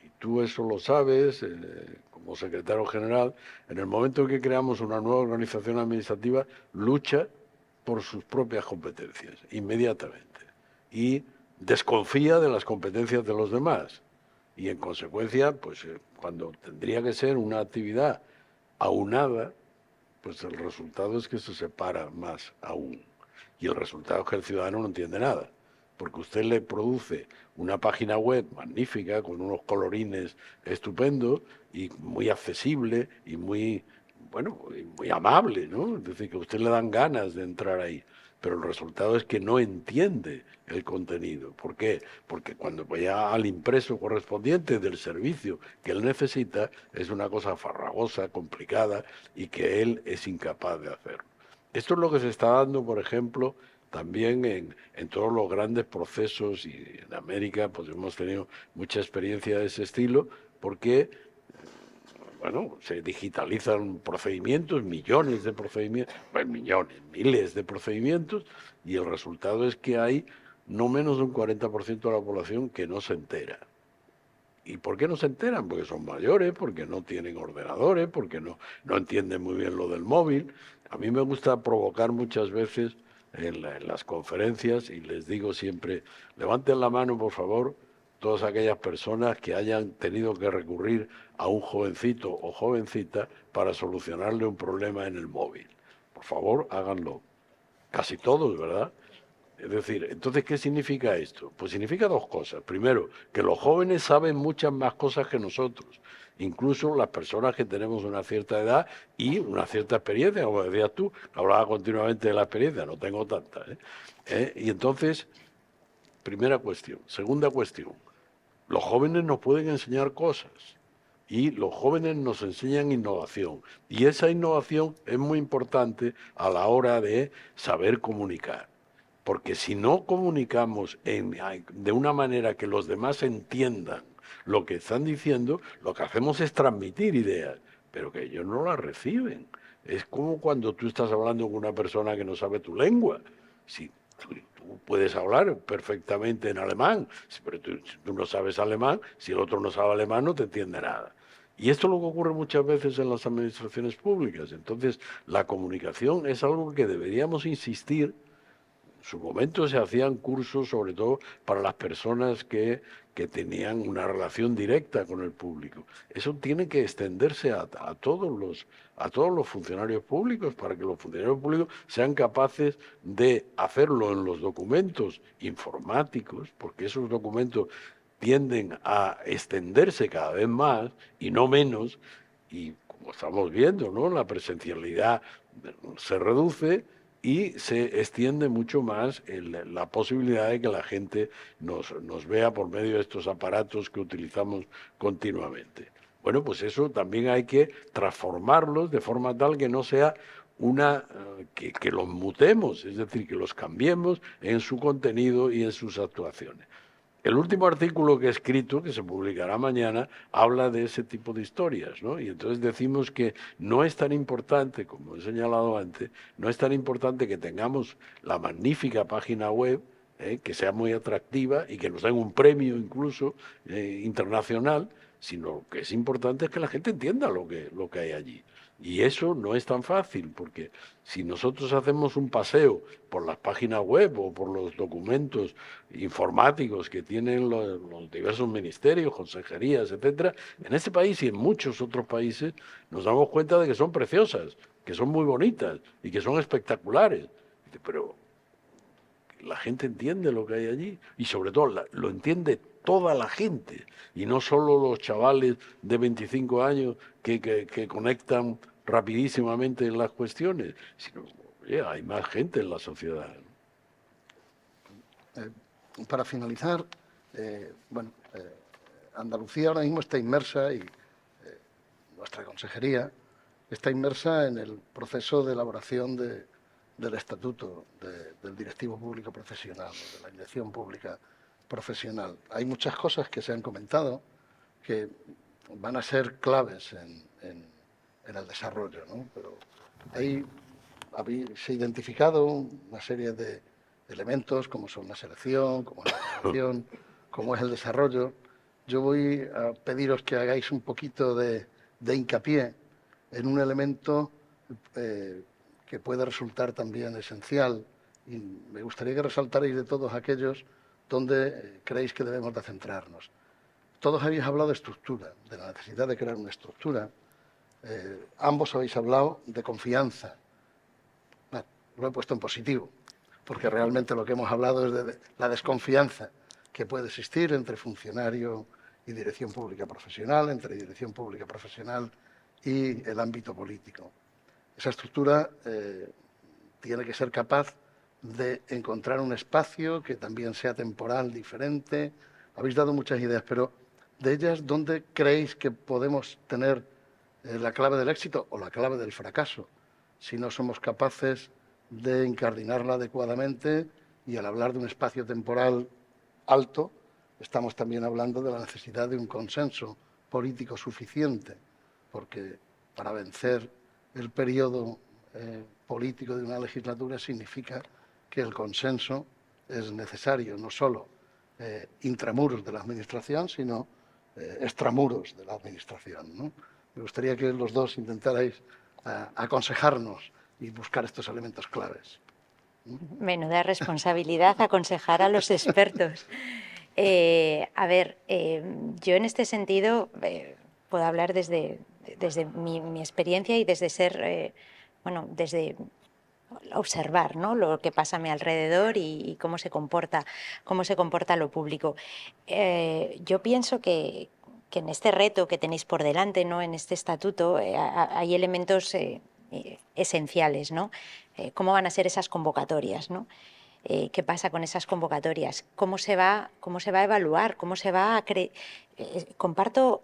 y tú eso lo sabes, como secretario general, en el momento en que creamos una nueva organización administrativa, lucha por sus propias competencias, inmediatamente, y desconfía de las competencias de los demás. Y en consecuencia, pues cuando tendría que ser una actividad aunada, pues el resultado es que se separa más aún. Y el resultado es que el ciudadano no entiende nada, porque usted le produce una página web magnífica, con unos colorines estupendos y muy accesible y muy, bueno, y muy amable, ¿no? Es decir, que a usted le dan ganas de entrar ahí. Pero el resultado es que no entiende el contenido. ¿Por qué? Porque cuando vaya al impreso correspondiente del servicio que él necesita, es una cosa farragosa, complicada, y que él es incapaz de hacerlo. Esto es lo que se está dando, por ejemplo, también en todos los grandes procesos, y en América pues hemos tenido mucha experiencia de ese estilo, porque bueno, se digitalizan procedimientos, millones de procedimientos, bueno, millones, miles de procedimientos, y el resultado es que hay no menos de un 40% de la población que no se entera. ¿Y por qué no se enteran? Porque son mayores, porque no tienen ordenadores, porque no entienden muy bien lo del móvil. A mí me gusta provocar muchas veces en las conferencias y les digo siempre, levanten la mano, por favor, todas aquellas personas que hayan tenido que recurrir a un jovencito o jovencita para solucionarle un problema en el móvil. Por favor, háganlo. Casi todos, ¿verdad? Es decir, entonces, ¿qué significa esto? Pues significa dos cosas. Primero, que los jóvenes saben muchas más cosas que nosotros, incluso las personas que tenemos una cierta edad y una cierta experiencia, como decías tú, hablaba continuamente de la experiencia, no tengo tanta. Y entonces, primera cuestión. Segunda cuestión, los jóvenes nos pueden enseñar cosas y los jóvenes nos enseñan innovación. Y esa innovación es muy importante a la hora de saber comunicar. Porque si no comunicamos de una manera que los demás entiendan lo que están diciendo, lo que hacemos es transmitir ideas, pero que ellos no las reciben. Es como cuando tú estás hablando con una persona que no sabe tu lengua. Si tú puedes hablar perfectamente en alemán, pero si tú no sabes alemán, si el otro no sabe alemán, no te entiende nada. Y esto es lo que ocurre muchas veces en las administraciones públicas. Entonces, la comunicación es algo que deberíamos insistir. En su momento se hacían cursos, sobre todo para las personas que tenían una relación directa con el público. Eso tiene que extenderse a todos los funcionarios públicos, para que los funcionarios públicos sean capaces de hacerlo en los documentos informáticos, porque esos documentos tienden a extenderse cada vez más y no menos, y como estamos viendo, ¿no?, la presencialidad se reduce y se extiende mucho más la posibilidad de que la gente nos vea por medio de estos aparatos que utilizamos continuamente. Bueno, pues eso también hay que transformarlos de forma tal que no sea que los mutemos, es decir, que los cambiemos en su contenido y en sus actuaciones. El último artículo que he escrito, que se publicará mañana, habla de ese tipo de historias, ¿no? Y entonces decimos que no es tan importante, como he señalado antes, no es tan importante que tengamos la magnífica página web, que sea muy atractiva y que nos den un premio incluso internacional, sino que es importante es que la gente entienda lo que hay allí. Y eso no es tan fácil, porque si nosotros hacemos un paseo por las páginas web o por los documentos informáticos que tienen los diversos ministerios, consejerías, etcétera, en este país y en muchos otros países nos damos cuenta de que son preciosas, que son muy bonitas y que son espectaculares. Pero la gente entiende lo que hay allí y sobre todo lo entiende toda la gente y no solo los chavales de 25 años que conectan rapidísimamente en las cuestiones, sino hay más gente en la sociedad. Para finalizar, Andalucía ahora mismo está inmersa, y nuestra consejería está inmersa en el proceso de elaboración del estatuto del directivo público profesional, de la dirección pública profesional. Hay muchas cosas que se han comentado que van a ser claves en el desarrollo, ¿no? Pero ahí se ha identificado una serie de elementos como son la selección, como la formación, como es el desarrollo. Yo voy a pediros que hagáis un poquito de hincapié en un elemento que puede resultar también esencial, y me gustaría que resaltarais de todos aquellos donde creéis que debemos de centrarnos. Todos habéis hablado de estructura, de la necesidad de crear una estructura. Ambos habéis hablado de confianza. Bueno, lo he puesto en positivo, porque realmente lo que hemos hablado es de la desconfianza que puede existir entre funcionario y dirección pública profesional, entre dirección pública profesional y el ámbito político. Esa estructura tiene que ser capaz de encontrar un espacio que también sea temporal, diferente. Habéis dado muchas ideas, pero de ellas, ¿dónde creéis que podemos tener la clave del éxito o la clave del fracaso si no somos capaces de incardinarla adecuadamente? Y al hablar de un espacio temporal alto, estamos también hablando de la necesidad de un consenso político suficiente, porque para vencer el periodo político de una legislatura significa que el consenso es necesario, no solo intramuros de la Administración, sino extramuros de la Administración, ¿no? Me gustaría que los dos intentarais aconsejarnos y buscar estos elementos claves. Menuda responsabilidad aconsejar a los expertos. A ver, yo en este sentido puedo hablar desde mi experiencia y desde ser, desde observar, ¿no?, lo que pasa a mi alrededor y cómo se comporta lo público. Yo pienso que en este reto que tenéis por delante, ¿no?, en este estatuto, hay elementos esenciales, ¿no? ¿Cómo van a ser esas convocatorias, ¿no? ¿Qué pasa con esas convocatorias? ¿Cómo se va a evaluar? ¿Cómo se va a comparto,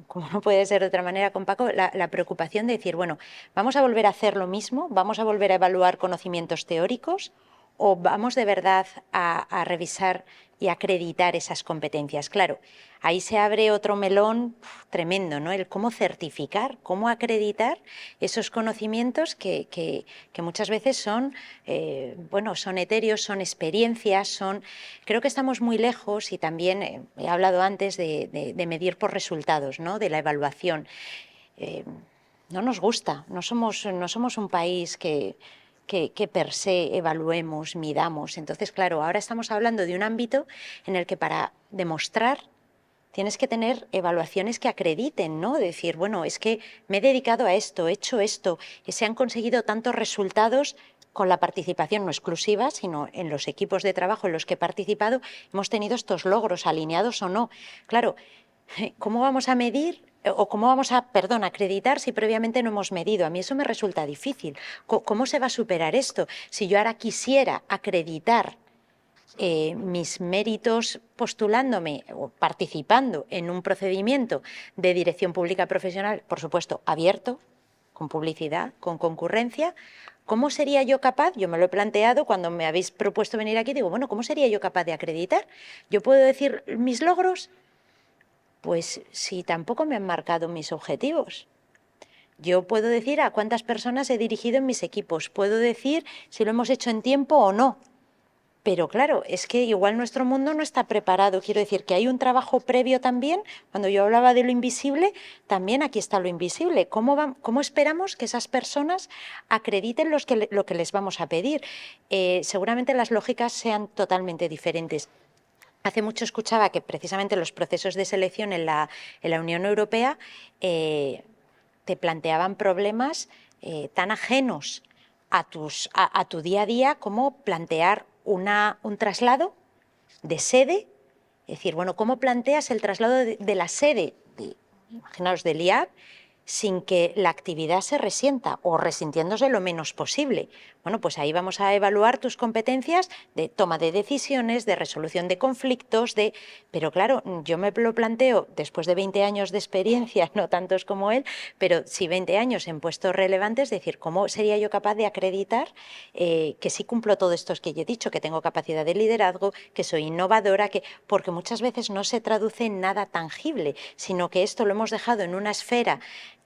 como no puede ser de otra manera, con Paco, la preocupación de decir, bueno, ¿vamos a volver a hacer lo mismo? ¿Vamos a volver a evaluar conocimientos teóricos? ¿O vamos de verdad a revisar y acreditar esas competencias? Claro, ahí se abre otro melón tremendo, ¿no? El cómo certificar, cómo acreditar esos conocimientos que muchas veces son, bueno, son etéreos, son experiencias, creo que estamos muy lejos y también he hablado antes de medir por resultados, ¿no?, de la evaluación. No nos gusta, no somos un país que per se evaluemos, midamos. Entonces, claro, ahora estamos hablando de un ámbito en el que para demostrar tienes que tener evaluaciones que acrediten, ¿no? Decir, bueno, es que me he dedicado a esto, he hecho esto, y se han conseguido tantos resultados con la participación no exclusiva, sino en los equipos de trabajo en los que he participado, hemos tenido estos logros, alineados o no. Claro, ¿cómo vamos a medir o cómo vamos a, acreditar si previamente no hemos medido? A mí eso me resulta difícil. ¿Cómo se va a superar esto? Si yo ahora quisiera acreditar mis méritos postulándome o participando en un procedimiento de dirección pública profesional, por supuesto, abierto, con publicidad, con concurrencia, ¿cómo sería yo capaz? Yo me lo he planteado cuando me habéis propuesto venir aquí, digo, bueno, ¿cómo sería yo capaz de acreditar? ¿Yo puedo decir mis logros? Pues si tampoco me han marcado mis objetivos. Yo puedo decir a cuántas personas he dirigido en mis equipos, puedo decir si lo hemos hecho en tiempo o no. Pero claro, es que igual nuestro mundo no está preparado. Quiero decir que hay un trabajo previo también. Cuando yo hablaba de lo invisible, también aquí está lo invisible. ¿Cómo esperamos que esas personas acrediten lo que les vamos a pedir? Seguramente las lógicas sean totalmente diferentes. Hace mucho escuchaba que precisamente los procesos de selección en la Unión Europea te planteaban problemas tan ajenos a tu día a día como plantear un traslado de sede. Es decir, bueno, ¿cómo planteas el traslado de la sede, imaginaos, del IAB, sin que la actividad se resienta o resintiéndose lo menos posible? Bueno, pues ahí vamos a evaluar tus competencias de toma de decisiones, de resolución de conflictos, pero claro, yo me lo planteo después de 20 años de experiencia, no tantos como él, pero sí 20 años en puestos relevantes, es decir, ¿cómo sería yo capaz de acreditar que sí cumplo todo esto que yo he dicho, que tengo capacidad de liderazgo, que soy innovadora, porque muchas veces no se traduce en nada tangible, sino que esto lo hemos dejado en una esfera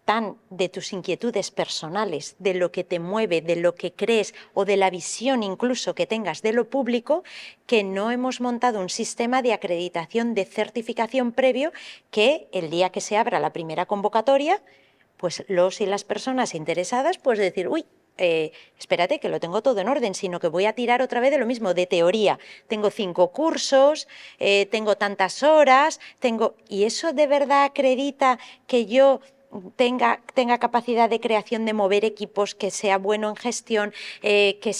tan de tus inquietudes personales, de lo que te mueve, de lo que crees o de la visión incluso que tengas de lo público, que no hemos montado un sistema de acreditación, de certificación previo, que el día que se abra la primera convocatoria, pues los y las personas interesadas, pues decir, uy, espérate que lo tengo todo en orden, sino que voy a tirar otra vez de lo mismo, de teoría. Tengo 5 cursos, tengo tantas horas, y eso de verdad acredita que yo tenga capacidad de creación, de mover equipos, que sea bueno en gestión, que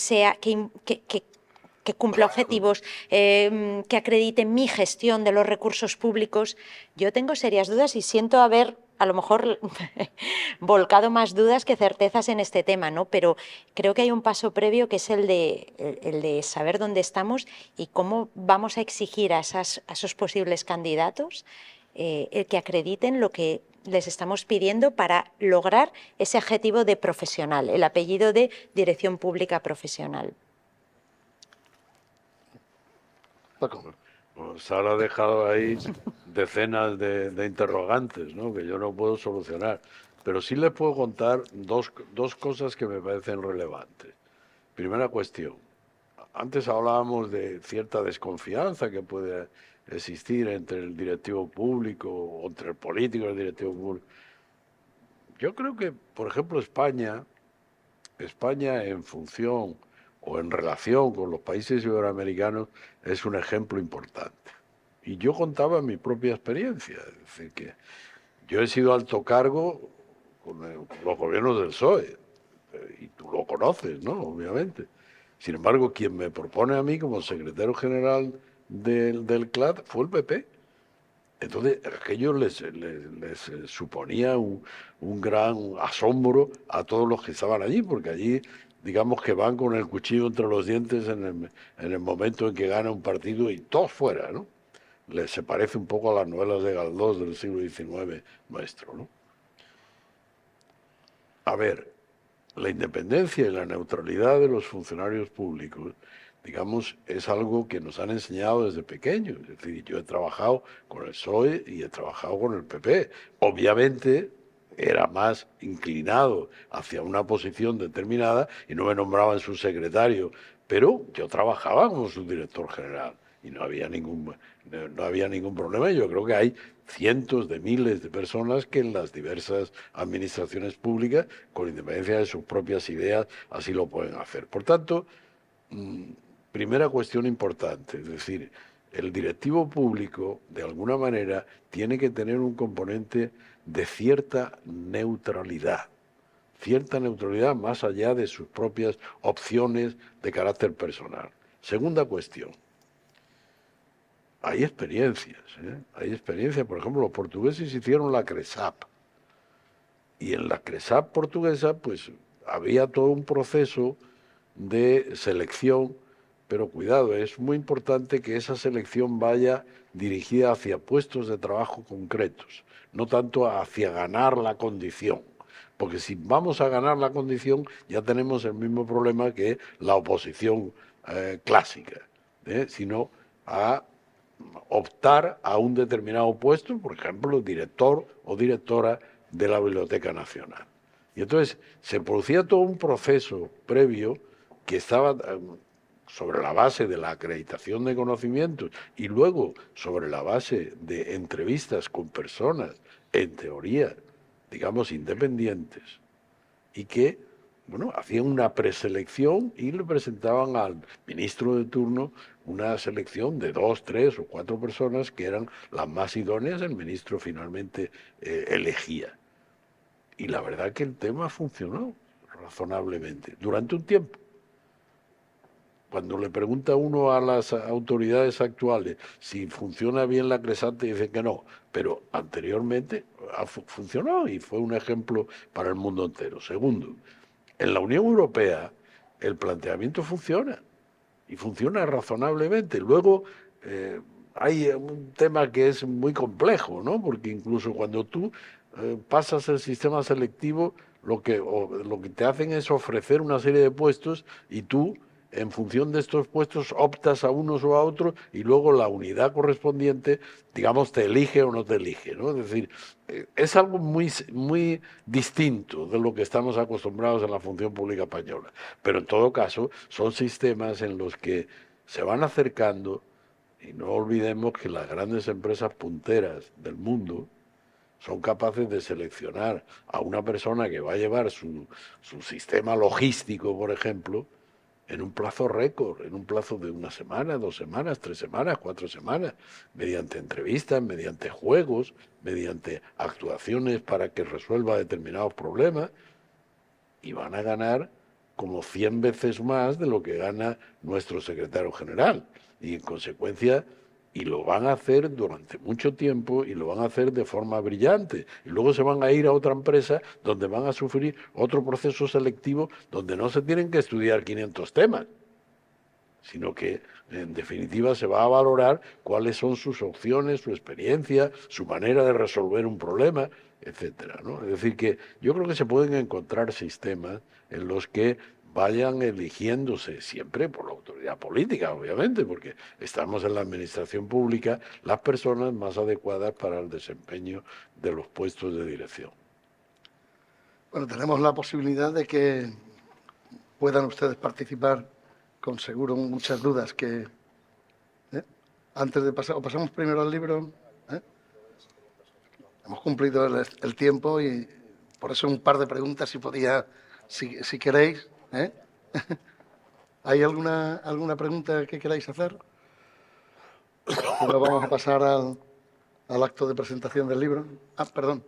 cumpla objetivos, que acredite mi gestión de los recursos públicos. Yo tengo serias dudas y siento haber a lo mejor volcado más dudas que certezas en este tema, ¿no? Pero creo que hay un paso previo que es el de saber dónde estamos y cómo vamos a exigir a esos posibles candidatos el que acrediten lo que les estamos pidiendo para lograr ese objetivo de profesional, el apellido de dirección pública profesional. Paco. Pues Sara ha dejado ahí decenas de interrogantes, ¿no?, que yo no puedo solucionar. Pero sí les puedo contar dos cosas que me parecen relevantes. Primera cuestión. Antes hablábamos de cierta desconfianza que puede existir entre el directivo público o entre el político y el directivo público. Yo creo que, por ejemplo, España en función o en relación con los países iberoamericanos es un ejemplo importante. Y yo contaba mi propia experiencia, es decir, que yo he sido alto cargo con los gobiernos del PSOE y tú lo conoces, ¿no? Obviamente. Sin embargo, quien me propone a mí como secretario general del CLAD fue el PP. Entonces, aquello les suponía un gran asombro a todos los que estaban allí, porque allí, digamos que van con el cuchillo entre los dientes en el momento en que gana un partido y todos fuera, ¿no? Se parece un poco a las novelas de Galdós del siglo XIX nuestro, ¿no? A ver, la independencia y la neutralidad de los funcionarios públicos, digamos, es algo que nos han enseñado desde pequeños. Es decir, yo he trabajado con el PSOE y he trabajado con el PP. Obviamente era más inclinado hacia una posición determinada y no me nombraban su secretario, pero yo trabajaba como subdirector general y no había ningún problema. Yo creo que hay cientos de miles de personas que en las diversas administraciones públicas, con independencia de sus propias ideas, así lo pueden hacer. Por tanto, primera cuestión importante, es decir, el directivo público, de alguna manera, tiene que tener un componente de cierta neutralidad más allá de sus propias opciones de carácter personal. Segunda cuestión. Hay experiencias, hay experiencias. Por ejemplo, los portugueses hicieron la CRESAP. Y en la CRESAP portuguesa, pues había todo un proceso de selección, pero cuidado, es muy importante que esa selección vaya dirigida hacia puestos de trabajo concretos, no tanto hacia ganar la condición. Porque si vamos a ganar la condición, ya tenemos el mismo problema que la oposición clásica, sino a optar a un determinado puesto, por ejemplo, director o directora de la Biblioteca Nacional. Y entonces se producía todo un proceso previo que estaba sobre la base de la acreditación de conocimientos y luego sobre la base de entrevistas con personas, en teoría, digamos, independientes, y que, bueno, hacían una preselección y le presentaban al ministro de turno una selección de 2, 3 o 4 personas que eran las más idóneas, el ministro finalmente elegía. Y la verdad que el tema funcionó razonablemente durante un tiempo. Cuando le pregunta uno a las autoridades actuales si funciona bien la CRESAT, dicen que no, pero anteriormente funcionó y fue un ejemplo para el mundo entero. Segundo, en la Unión Europea el planteamiento funciona y funciona razonablemente. Luego hay un tema que es muy complejo, ¿no? Porque incluso cuando tú pasas el sistema selectivo, lo que te hacen es ofrecer una serie de puestos y tú, en función de estos puestos, optas a unos o a otros y luego la unidad correspondiente, digamos, te elige o no te elige, ¿no? Es decir, es algo muy, muy distinto de lo que estamos acostumbrados en la función pública española. Pero en todo caso, son sistemas en los que se van acercando, y no olvidemos que las grandes empresas punteras del mundo son capaces de seleccionar a una persona que va a llevar su sistema logístico, por ejemplo, en un plazo récord, en un plazo de 1 semana, 2 semanas, 3 semanas, 4 semanas, mediante entrevistas, mediante juegos, mediante actuaciones para que resuelva determinados problemas, y van a ganar como 100 veces más de lo que gana nuestro secretario general. Y en consecuencia, y lo van a hacer durante mucho tiempo y lo van a hacer de forma brillante. Y luego se van a ir a otra empresa donde van a sufrir otro proceso selectivo donde no se tienen que estudiar 500 temas, sino que en definitiva se va a valorar cuáles son sus opciones, su experiencia, su manera de resolver un problema, etcétera, ¿no? Es decir, que yo creo que se pueden encontrar sistemas en los que vayan eligiéndose siempre por la autoridad política, obviamente, porque estamos en la administración pública, las personas más adecuadas para el desempeño de los puestos de dirección. Bueno, tenemos la posibilidad de que puedan ustedes participar con seguro muchas dudas que... Antes de pasar, o pasamos primero al libro. Hemos cumplido el tiempo y por eso un par de preguntas, si queréis. ¿Hay alguna pregunta que queráis hacer? Ahora vamos a pasar al acto de presentación del libro. Perdón.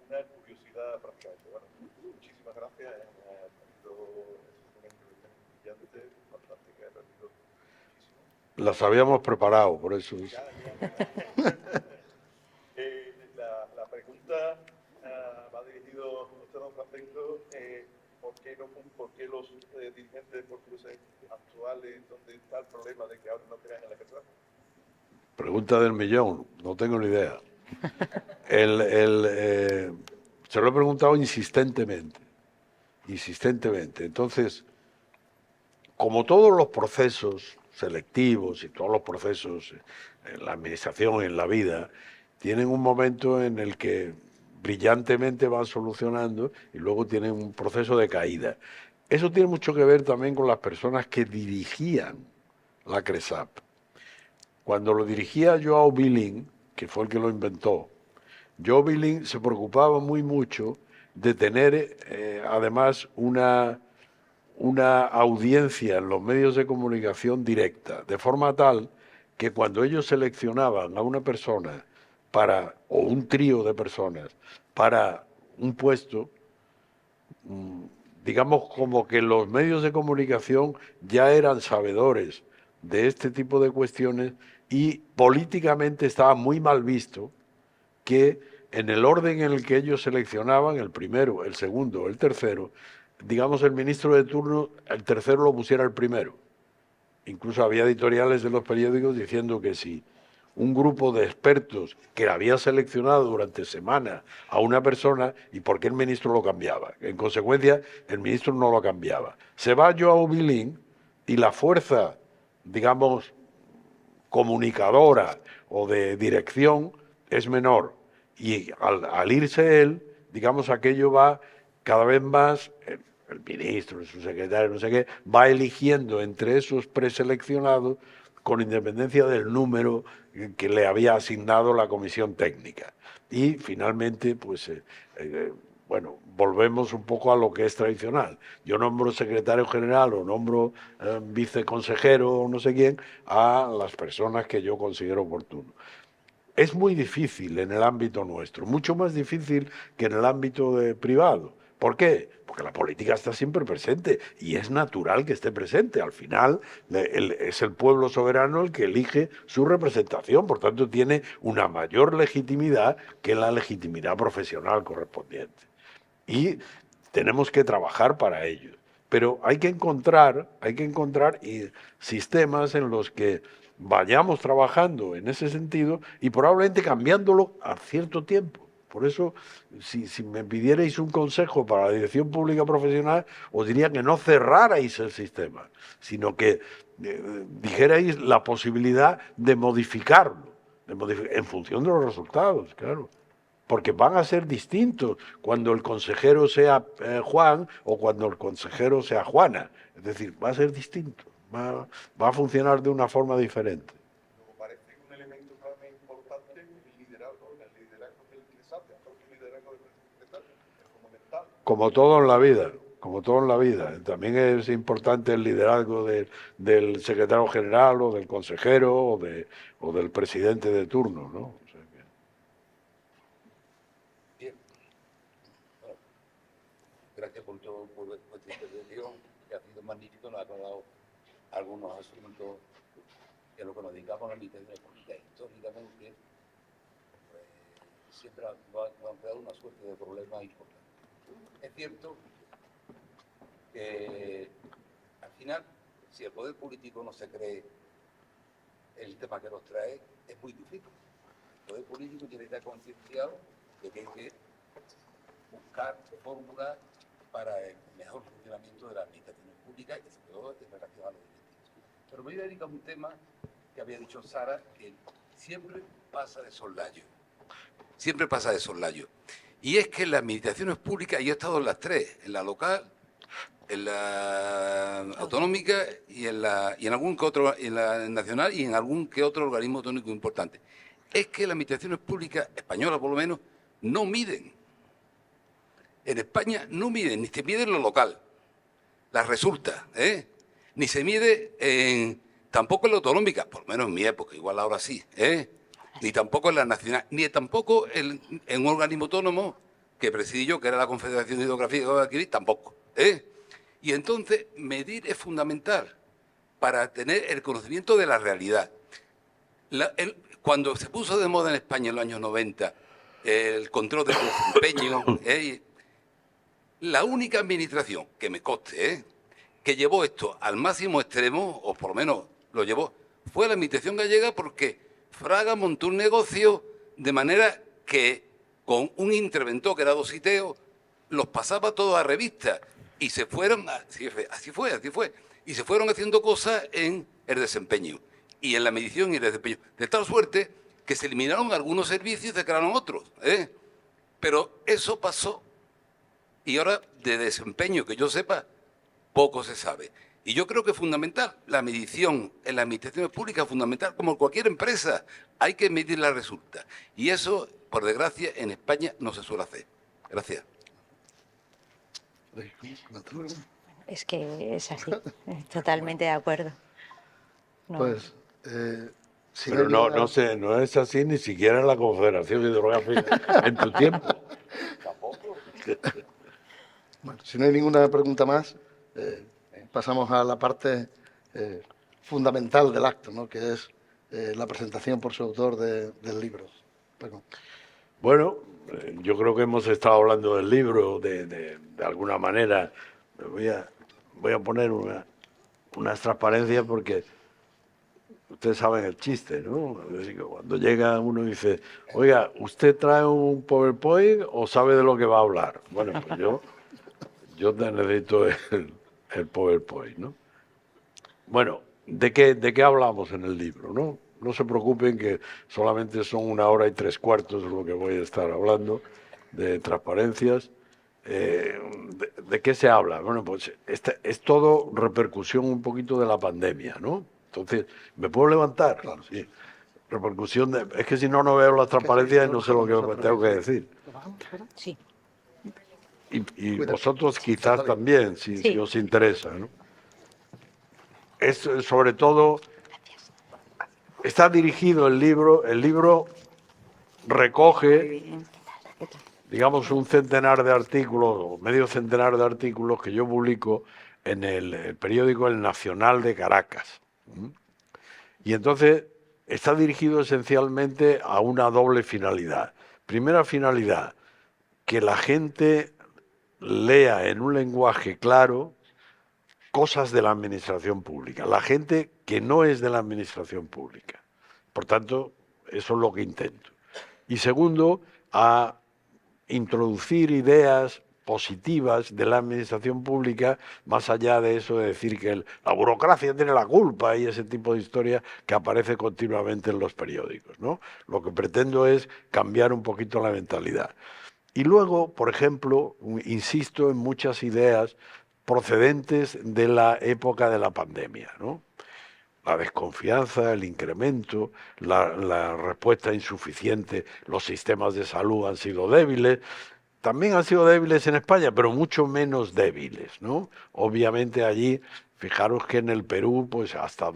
Una una curiosidad prácticamente. Bueno, muchísimas gracias. Ha sido una introducción brillante, fantástica, he aprendido muchísimo. Las habíamos preparado, por eso. La pregunta va dirigido a usted, don Francisco. ¿Por qué los dirigentes portugueses actuales, donde está el problema de que ahora no crean en la catedral? Pregunta del millón, no tengo ni idea. Se lo he preguntado insistentemente. Entonces, como todos los procesos selectivos y todos los procesos en la administración, en la vida, tienen un momento en el que brillantemente van solucionando y luego tienen un proceso de caída. Eso tiene mucho que ver también con las personas que dirigían la CRESAP. Cuando lo dirigía Joao Billing, que fue el que lo inventó, Joao Billing se preocupaba muy mucho de tener además una audiencia en los medios de comunicación directa, de forma tal que cuando ellos seleccionaban a una persona o un trío de personas para un puesto, digamos como que los medios de comunicación ya eran sabedores de este tipo de cuestiones y políticamente estaba muy mal visto que en el orden en el que ellos seleccionaban, el primero, el segundo, el tercero, digamos el ministro de turno, el tercero lo pusiera el primero. Incluso había editoriales de los periódicos diciendo que si un grupo de expertos que había seleccionado durante semanas a una persona, ¿y por qué el ministro lo cambiaba? En consecuencia, el ministro no lo cambiaba. Se va Joao Billing y la fuerza, digamos, comunicadora o de dirección es menor. Y al irse él, digamos, aquello va cada vez más, el ministro, su secretario, no sé qué, va eligiendo entre esos preseleccionados con independencia del número que le había asignado la comisión técnica. Y finalmente, pues, bueno, volvemos un poco a lo que es tradicional. Yo nombro secretario general o nombro viceconsejero o no sé quién a las personas que yo considero oportuno. Es muy difícil en el ámbito nuestro, mucho más difícil que en el ámbito privado. ¿Por qué? Porque la política está siempre presente y es natural que esté presente. Al final es el pueblo soberano el que elige su representación, por tanto tiene una mayor legitimidad que la legitimidad profesional correspondiente. Y tenemos que trabajar para ello. Pero hay que encontrar sistemas en los que vayamos trabajando en ese sentido y probablemente cambiándolo a cierto tiempo. Por eso, si me pidierais un consejo para la dirección pública profesional, os diría que no cerrarais el sistema, sino que dijerais la posibilidad de modificarlo, en función de los resultados, claro. Porque van a ser distintos cuando el consejero sea Juan o cuando el consejero sea Juana. Es decir, va a ser distinto, va a funcionar de una forma diferente. Luego parece un elemento también importante el liderazgo del CRESAP, porque el liderazgo del secretario es fundamental. Como todo en la vida. También es importante el liderazgo del secretario general o del consejero o del presidente de turno, ¿no? O sea que... Bien. Bueno, gracias por vuestra intervención, que ha sido magnífico, nos ha aclarado algunos asuntos que lo que nos dedicamos a la administración pública históricamente, pues, siempre nos han creado una suerte de problemas importantes. Es cierto que al final, si el poder político no se cree el tema que nos trae, es muy difícil. El poder político tiene que estar concienciado de que hay que buscar fórmulas para el mejor funcionamiento de la administración pública y sobre todo en relación a los directivos. Pero me voy a dedicar a un tema que había dicho Sara, que siempre pasa de soslayo. Siempre pasa de soslayo. Y es que en las administraciones públicas, yo he estado en las tres, en la local, en la autonómica y en algún que otro, en la nacional y en algún que otro organismo autonómico importante. Es que las administraciones públicas, españolas por lo menos, no miden. En España no miden, ni se mide en lo local, las resultas, ni se mide tampoco en la autonómica, por lo menos en mi época, igual ahora sí, ni tampoco en la nacional, ni tampoco en un organismo autónomo que presidí yo, que era la Confederación Hidrográfica de Guadalquivir, tampoco. Y entonces, medir es fundamental para tener el conocimiento de la realidad. Cuando se puso de moda en España en los años 90 el control del desempeño, la única administración, que me conste, que llevó esto al máximo extremo, o por lo menos lo llevó, fue la Administración gallega, porque Fraga montó un negocio de manera que con un interventor que era Dositeo, los pasaba todos a revista y se fueron, así fue, y se fueron haciendo cosas en el desempeño y en la medición y el desempeño, de tal suerte que se eliminaron algunos servicios y se crearon otros, pero eso pasó y ahora de desempeño, que yo sepa, poco se sabe. Y yo creo que es fundamental, la medición en la administración pública es fundamental, como en cualquier empresa, hay que medir la resulta. Y eso, por desgracia, en España no se suele hacer. Gracias. Es que es así, totalmente de acuerdo. No. Pues, si Pero hay no, ninguna- no sé, no es así ni siquiera en la Confederación Hidrográfica en tu tiempo. Bueno, si no hay ninguna pregunta más, pasamos a la parte fundamental del acto, ¿no? Que es la presentación por su autor del libro. Paco. Bueno, yo creo que hemos estado hablando del libro de alguna manera. Voy a poner unas transparencias porque ustedes saben el chiste, ¿no? Es decir, que cuando llega uno y dice, oiga, ¿usted trae un PowerPoint o sabe de lo que va a hablar? Bueno, pues yo necesito el PowerPoint, ¿no? Bueno, ¿de qué hablamos en el libro, no? No se preocupen que solamente son 1 hora y 3/4 lo que voy a estar hablando de transparencias. ¿De qué se habla? Bueno, pues es todo repercusión un poquito de la pandemia, ¿no? Entonces, ¿me puedo levantar? Claro. Sí. Repercusión es que si no, no veo las transparencias y no sé lo que tengo que decir. Sí. Y vosotros quizás también, si os interesa, ¿no? Es sobre todo, está dirigido el libro recoge, digamos, un centenar de artículos, o medio centenar de artículos que yo publico en el periódico El Nacional de Caracas. Y entonces está dirigido esencialmente a una doble finalidad. Primera finalidad, que la gente lea en un lenguaje claro cosas de la administración pública, la gente que no es de la administración pública. Por tanto, eso es lo que intento. Y segundo, a introducir ideas positivas de la administración pública, más allá de eso de decir que la burocracia tiene la culpa y ese tipo de historia que aparece continuamente en los periódicos, ¿no? Lo que pretendo es cambiar un poquito la mentalidad. Y luego, por ejemplo, insisto en muchas ideas procedentes de la época de la pandemia, ¿no? La desconfianza, el incremento, la respuesta insuficiente, los sistemas de salud han sido débiles. También han sido débiles en España, pero mucho menos débiles, ¿no? Obviamente allí, fijaros que en el Perú, pues hasta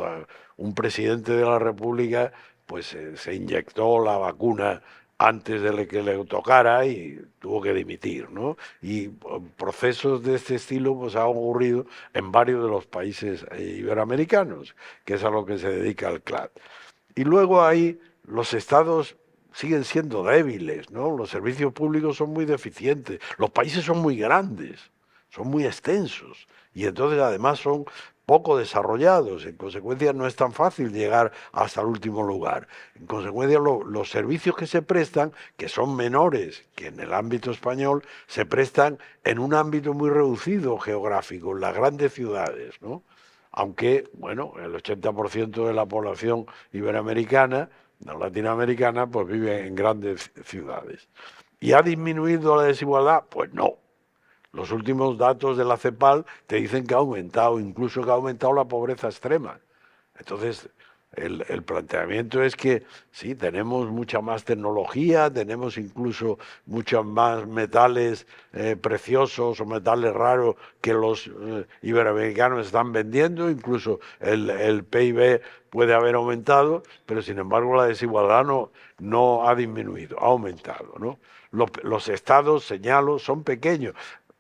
un presidente de la República, pues se inyectó la vacuna antes de que le tocara y tuvo que dimitir, ¿no? Y procesos de este estilo pues han ocurrido en varios de los países iberoamericanos, que es a lo que se dedica el CLAD. Y luego ahí los estados siguen siendo débiles, ¿no? Los servicios públicos son muy deficientes, los países son muy grandes, son muy extensos y entonces además son poco desarrollados, en consecuencia no es tan fácil llegar hasta el último lugar. En consecuencia los servicios que se prestan, que son menores que en el ámbito español, se prestan en un ámbito muy reducido geográfico, en las grandes ciudades, ¿no? Aunque, bueno, el 80% de la población iberoamericana, no latinoamericana, pues vive en grandes ciudades. ¿Y ha disminuido la desigualdad? Pues no. Los últimos datos de la CEPAL te dicen que ha aumentado, incluso que ha aumentado la pobreza extrema. Entonces, El planteamiento es que sí, tenemos mucha más tecnología, tenemos incluso muchos más metales preciosos o metales raros que los iberoamericanos están vendiendo, incluso el PIB puede haber aumentado, pero sin embargo la desigualdad no ha disminuido, ha aumentado, ¿no? Los estados, señalo, son pequeños.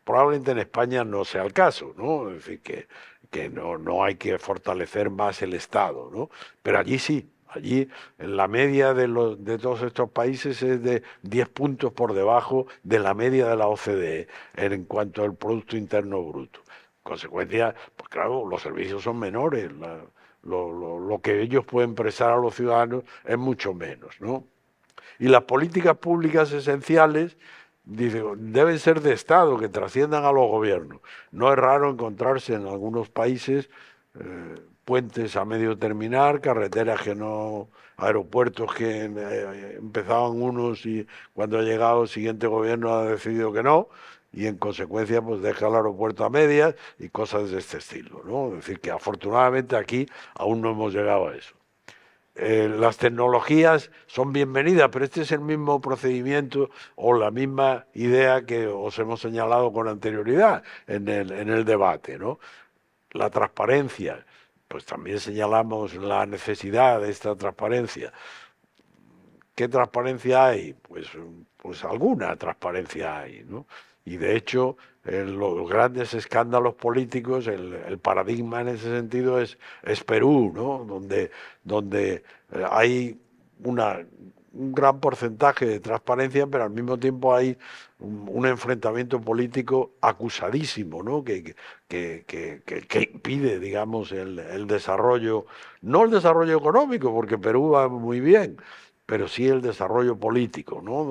Probablemente en España no sea el caso, ¿no? Es decir, que no hay que fortalecer más el Estado, ¿no? Pero allí sí, allí en la media de todos estos países es de 10 puntos por debajo de la media de la OCDE en cuanto al Producto Interno Bruto. En consecuencia, pues claro, los servicios son menores, lo que ellos pueden prestar a los ciudadanos es mucho menos, ¿no? Y las políticas públicas esenciales deben ser de Estado, que trasciendan a los gobiernos. No es raro encontrarse en algunos países puentes a medio terminar, carreteras que no, aeropuertos que empezaban unos y cuando ha llegado el siguiente gobierno ha decidido que no, y en consecuencia pues deja el aeropuerto a medias y cosas de este estilo, ¿no? Es decir, que afortunadamente aquí aún no hemos llegado a eso. Las tecnologías son bienvenidas, pero este es el mismo procedimiento o la misma idea que os hemos señalado con anterioridad en el debate, ¿no? La transparencia, pues también señalamos la necesidad de esta transparencia. ¿Qué transparencia hay? Pues alguna transparencia hay, ¿no? Y de hecho, en los grandes escándalos políticos, el paradigma en ese sentido es Perú, ¿no? Donde hay un gran porcentaje de transparencia, pero al mismo tiempo hay un enfrentamiento político acusadísimo, ¿no? Que impide, digamos, el desarrollo, no el desarrollo económico, porque Perú va muy bien, pero sí el desarrollo político, ¿no?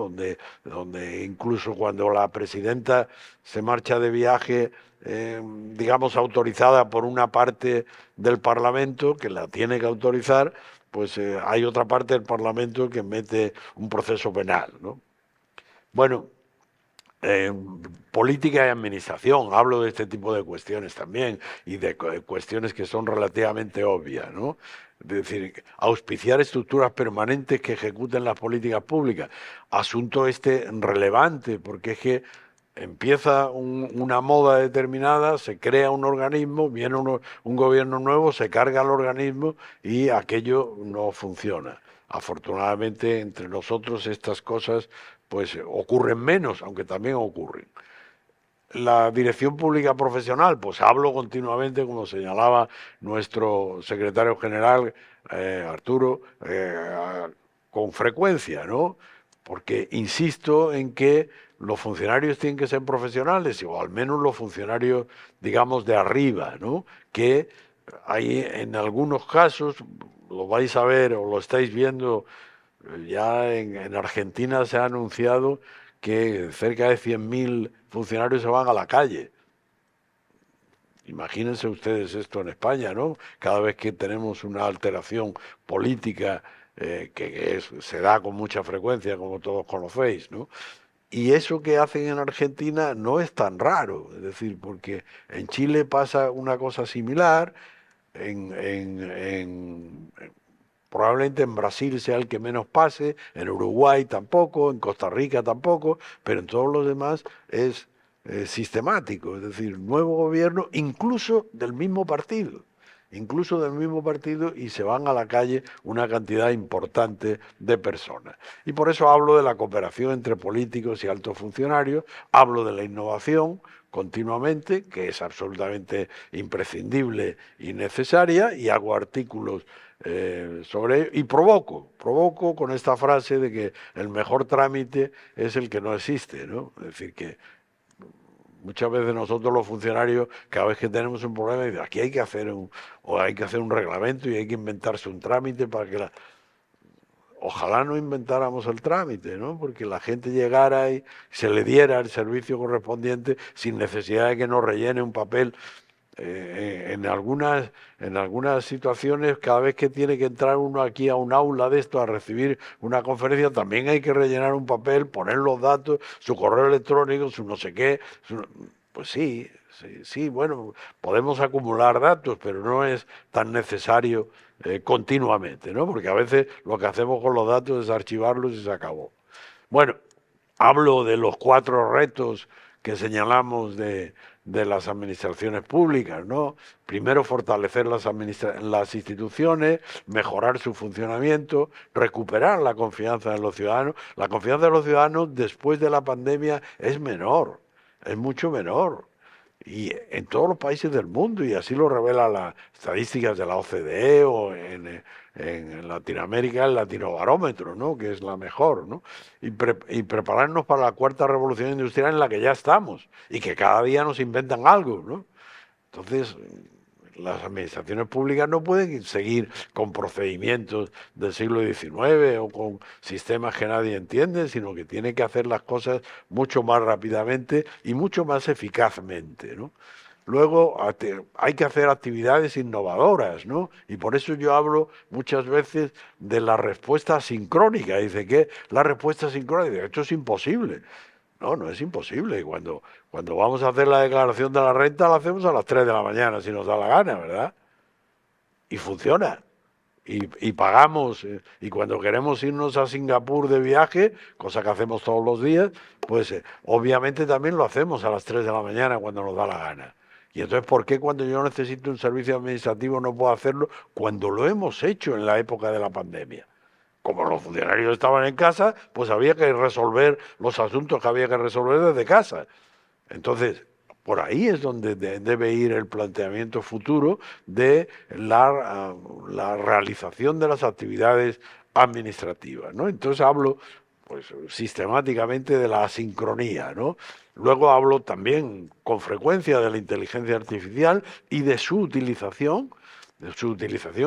Donde incluso cuando la presidenta se marcha de viaje, digamos, autorizada por una parte del Parlamento, que la tiene que autorizar, pues hay otra parte del Parlamento que mete un proceso penal, ¿no? Bueno, política y administración, hablo de este tipo de cuestiones también y de cuestiones que son relativamente obvias, ¿no? Es decir, auspiciar estructuras permanentes que ejecuten las políticas públicas. Asunto relevante, porque es que empieza una moda determinada, se crea un organismo, viene un gobierno nuevo, se carga el organismo y aquello no funciona. Afortunadamente, entre nosotros estas cosas pues ocurren menos, aunque también ocurren. La dirección pública profesional, pues hablo continuamente, como señalaba nuestro secretario general, Arturo, con frecuencia, ¿no? Porque insisto en que los funcionarios tienen que ser profesionales, o al menos los funcionarios, digamos, de arriba, ¿no? Que hay en algunos casos, lo vais a ver o lo estáis viendo, ya en Argentina se ha anunciado que cerca de 100.000 funcionarios se van a la calle. Imagínense ustedes esto en España, ¿no? Cada vez que tenemos una alteración política se da con mucha frecuencia, como todos conocéis, ¿no? Y eso que hacen en Argentina no es tan raro, es decir, porque en Chile pasa una cosa similar, probablemente en Brasil sea el que menos pase, en Uruguay tampoco, en Costa Rica tampoco, pero en todos los demás es sistemático, es decir, nuevo gobierno, incluso del mismo partido, y se van a la calle una cantidad importante de personas. Y por eso hablo de la cooperación entre políticos y altos funcionarios, hablo de la innovación continuamente, que es absolutamente imprescindible y necesaria, y hago artículos sobre ello, y provoco con esta frase de que el mejor trámite es el que no existe, ¿no? Es decir, que muchas veces nosotros los funcionarios, cada vez que tenemos un problema, dicen, aquí hay que hacer un reglamento y hay que inventarse un trámite para que Ojalá no inventáramos el trámite, ¿no? Porque la gente llegara y se le diera el servicio correspondiente sin necesidad de que nos rellene un papel. En algunas situaciones, cada vez que tiene que entrar uno aquí a un aula de esto a recibir una conferencia, también hay que rellenar un papel, poner los datos, su correo electrónico, su no sé qué. Pues sí, sí, bueno, podemos acumular datos, pero no es tan necesario continuamente, ¿no? Porque a veces lo que hacemos con los datos es archivarlos y se acabó. Bueno, hablo de los 4 retos que señalamos de las administraciones públicas, ¿no? Primero, fortalecer las instituciones, mejorar su funcionamiento, recuperar la confianza de los ciudadanos. La confianza de los ciudadanos después de la pandemia es menor, es mucho menor. Y en todos los países del mundo, y así lo revelan las estadísticas de la OCDE o en Latinoamérica el Latinobarómetro, ¿no? Que es la mejor, ¿no? Y prepararnos para la 4ª revolución industrial en la que ya estamos y que cada día nos inventan algo, ¿no? Entonces, las administraciones públicas no pueden seguir con procedimientos del siglo XIX o con sistemas que nadie entiende, sino que tienen que hacer las cosas mucho más rápidamente y mucho más eficazmente, ¿no? Luego hay que hacer actividades innovadoras, ¿no? Y por eso yo hablo muchas veces de la respuesta sincrónica. Dice que la respuesta sincrónica, esto es imposible. No, no es imposible. Cuando vamos a hacer la declaración de la renta, la hacemos a las 3 de la mañana, si nos da la gana, ¿verdad? Y funciona. Y pagamos. Y cuando queremos irnos a Singapur de viaje, cosa que hacemos todos los días, pues obviamente también lo hacemos a las 3 de la mañana cuando nos da la gana. Y entonces, ¿por qué cuando yo necesito un servicio administrativo no puedo hacerlo cuando lo hemos hecho en la época de la pandemia? Como los funcionarios estaban en casa, pues había que resolver los asuntos que había que resolver desde casa. Entonces, por ahí es donde debe ir el planteamiento futuro de la realización de las actividades administrativas, ¿no? Entonces hablo pues sistemáticamente de la asincronía, ¿no? Luego hablo también con frecuencia de la inteligencia artificial y de su utilización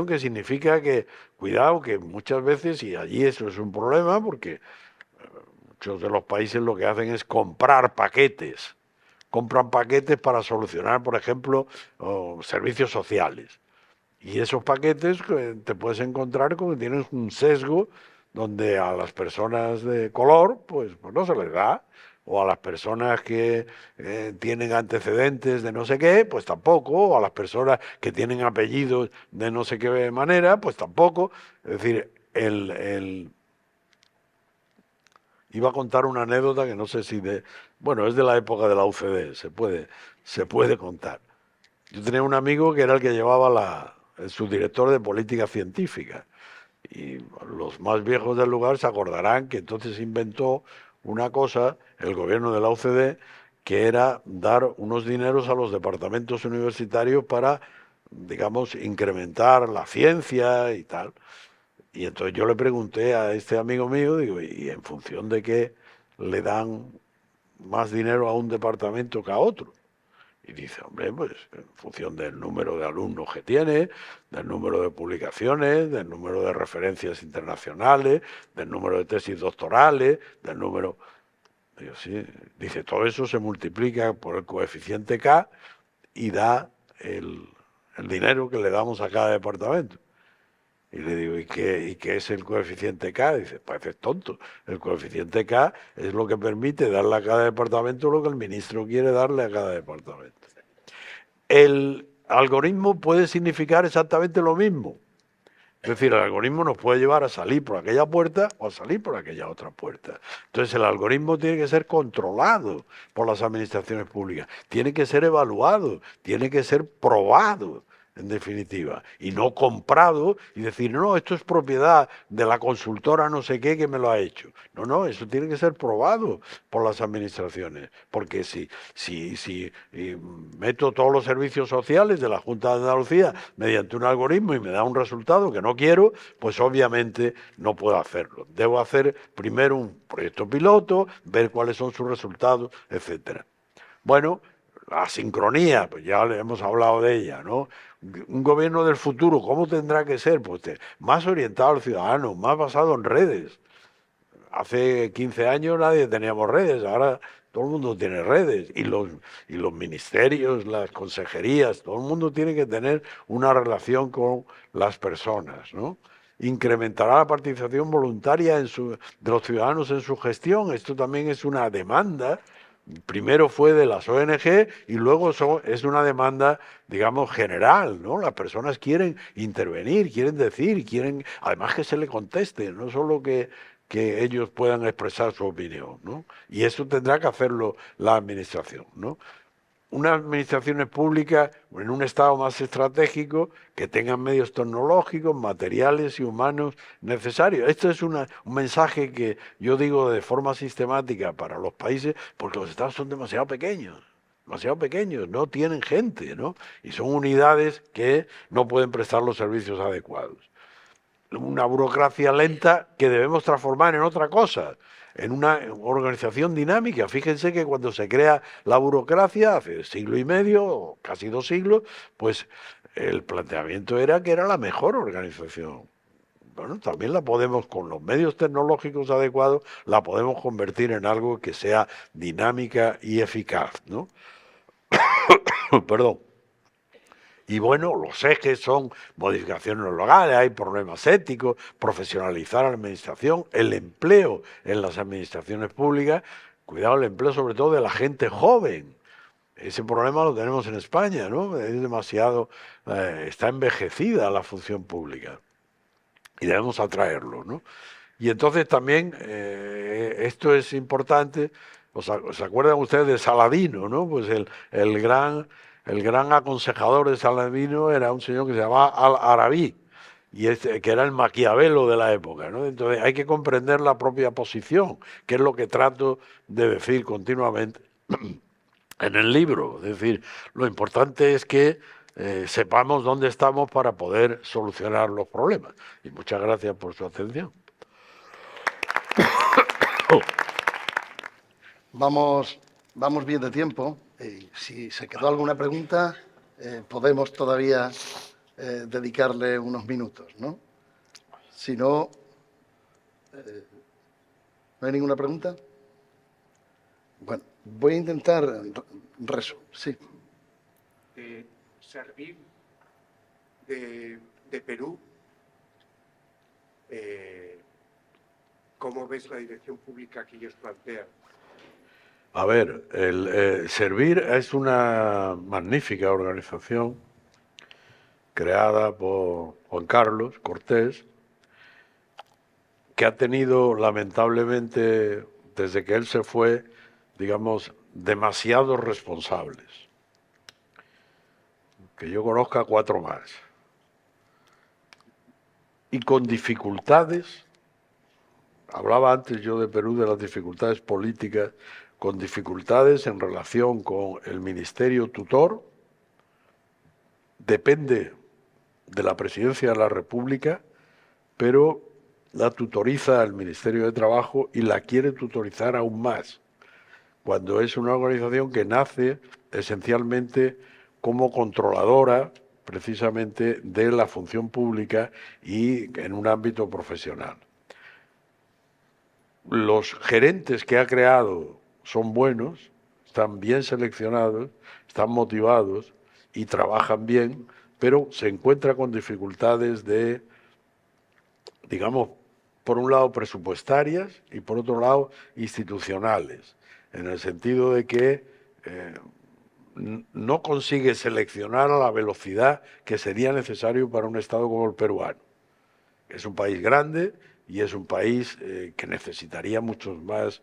que significa que, cuidado, que muchas veces, y allí eso es un problema, porque muchos de los países lo que hacen es compran paquetes para solucionar, por ejemplo, servicios sociales. Y esos paquetes te puedes encontrar con que tienes un sesgo donde a las personas de color, pues no se les da, o a las personas que tienen antecedentes de no sé qué, pues tampoco, o a las personas que tienen apellidos de no sé qué manera, pues tampoco. Es decir, iba a contar una anécdota que no sé si bueno, es de la época de la UCD, se puede contar. Yo tenía un amigo que era el que llevaba su director de política científica. Y los más viejos del lugar se acordarán que entonces inventó una cosa, el gobierno de la OCDE, que era dar unos dineros a los departamentos universitarios para, digamos, incrementar la ciencia y tal. Y entonces yo le pregunté a este amigo mío, digo, ¿y en función de qué le dan más dinero a un departamento que a otro? Y dice, hombre, pues en función del número de alumnos que tiene, del número de publicaciones, del número de referencias internacionales, del número de tesis doctorales, del número... Digo, sí. Dice, todo eso se multiplica por el coeficiente K y da el dinero que le damos a cada departamento. Y le digo, ¿y qué es el coeficiente K? Dice, pues es tonto. El coeficiente K es lo que permite darle a cada departamento lo que el ministro quiere darle a cada departamento. El algoritmo puede significar exactamente lo mismo. Es decir, el algoritmo nos puede llevar a salir por aquella puerta o a salir por aquella otra puerta. Entonces, el algoritmo tiene que ser controlado por las administraciones públicas, tiene que ser evaluado, tiene que ser probado, en definitiva, y no comprado y decir, no, esto es propiedad de la consultora no sé qué que me lo ha hecho. No, no, eso tiene que ser probado por las administraciones, porque si meto todos los servicios sociales de la Junta de Andalucía mediante un algoritmo y me da un resultado que no quiero, pues obviamente no puedo hacerlo. Debo hacer primero un proyecto piloto, ver cuáles son sus resultados, etcétera. Bueno, la sincronía, pues ya hemos hablado de ella, ¿no? Un gobierno del futuro, ¿cómo tendrá que ser? Pues más orientado al ciudadano, más basado en redes. Hace 15 años nadie teníamos redes, ahora todo el mundo tiene redes y los ministerios, las consejerías, todo el mundo tiene que tener una relación con las personas, ¿no? Incrementará la participación voluntaria de los ciudadanos en su gestión. Esto también es una demanda Primero fue de las ONG y luego es una demanda, digamos, general, ¿no? Las personas quieren intervenir, quieren decir, quieren, además que se le conteste, no solo que ellos puedan expresar su opinión, ¿no? Y eso tendrá que hacerlo la administración, ¿no? Unas administraciones públicas en un estado más estratégico que tengan medios tecnológicos, materiales y humanos necesarios. Esto es un mensaje que yo digo de forma sistemática para los países porque los estados son demasiado pequeños, no tienen gente, ¿no? Y son unidades que no pueden prestar los servicios adecuados. Una burocracia lenta que debemos transformar en otra cosa, en una organización dinámica. Fíjense que cuando se crea la burocracia, hace siglo y medio, o casi 2 siglos, pues el planteamiento era que era la mejor organización. Bueno, también la podemos, con los medios tecnológicos adecuados, la podemos convertir en algo que sea dinámica y eficaz, ¿no? Perdón. Y bueno, los ejes son modificaciones legales, hay problemas éticos, profesionalizar a la administración, el empleo en las administraciones públicas, cuidado, el empleo sobre todo de la gente joven. Ese problema lo tenemos en España, ¿no? Es demasiado, está envejecida la función pública y debemos atraerlo, ¿no? Y entonces también, esto es importante, ¿os acuerdan ustedes de Saladino, ¿no? Pues el gran aconsejador de Saladino era un señor que se llamaba Al-Arabí, y que era el Maquiavelo de la época, ¿no? Entonces hay que comprender la propia posición, que es lo que trato de decir continuamente en el libro. Es decir, lo importante es que sepamos dónde estamos para poder solucionar los problemas. Y muchas gracias por su atención. Vamos bien de tiempo. Si se quedó alguna pregunta, podemos todavía dedicarle unos minutos, ¿no? Si no, ¿no hay ninguna pregunta? Bueno, voy a intentar sí. Servir de Perú, ¿cómo ves la dirección pública que ellos plantean? A ver, Servir es una magnífica organización creada por Juan Carlos Cortés, que ha tenido lamentablemente, desde que él se fue, digamos, demasiados responsables. Que yo conozca 4 más. Y con dificultades, hablaba antes yo de Perú de las dificultades políticas, con dificultades en relación con el ministerio tutor, depende de la Presidencia de la República, pero la tutoriza el Ministerio de Trabajo y la quiere tutorizar aún más, cuando es una organización que nace esencialmente como controladora precisamente de la función pública y en un ámbito profesional. Los gerentes que ha creado son buenos, están bien seleccionados, están motivados y trabajan bien, pero se encuentra con dificultades de, digamos, por un lado presupuestarias y por otro lado institucionales, en el sentido de que no consigue seleccionar a la velocidad que sería necesario para un Estado como el peruano. Es un país grande y es un país que necesitaría muchos más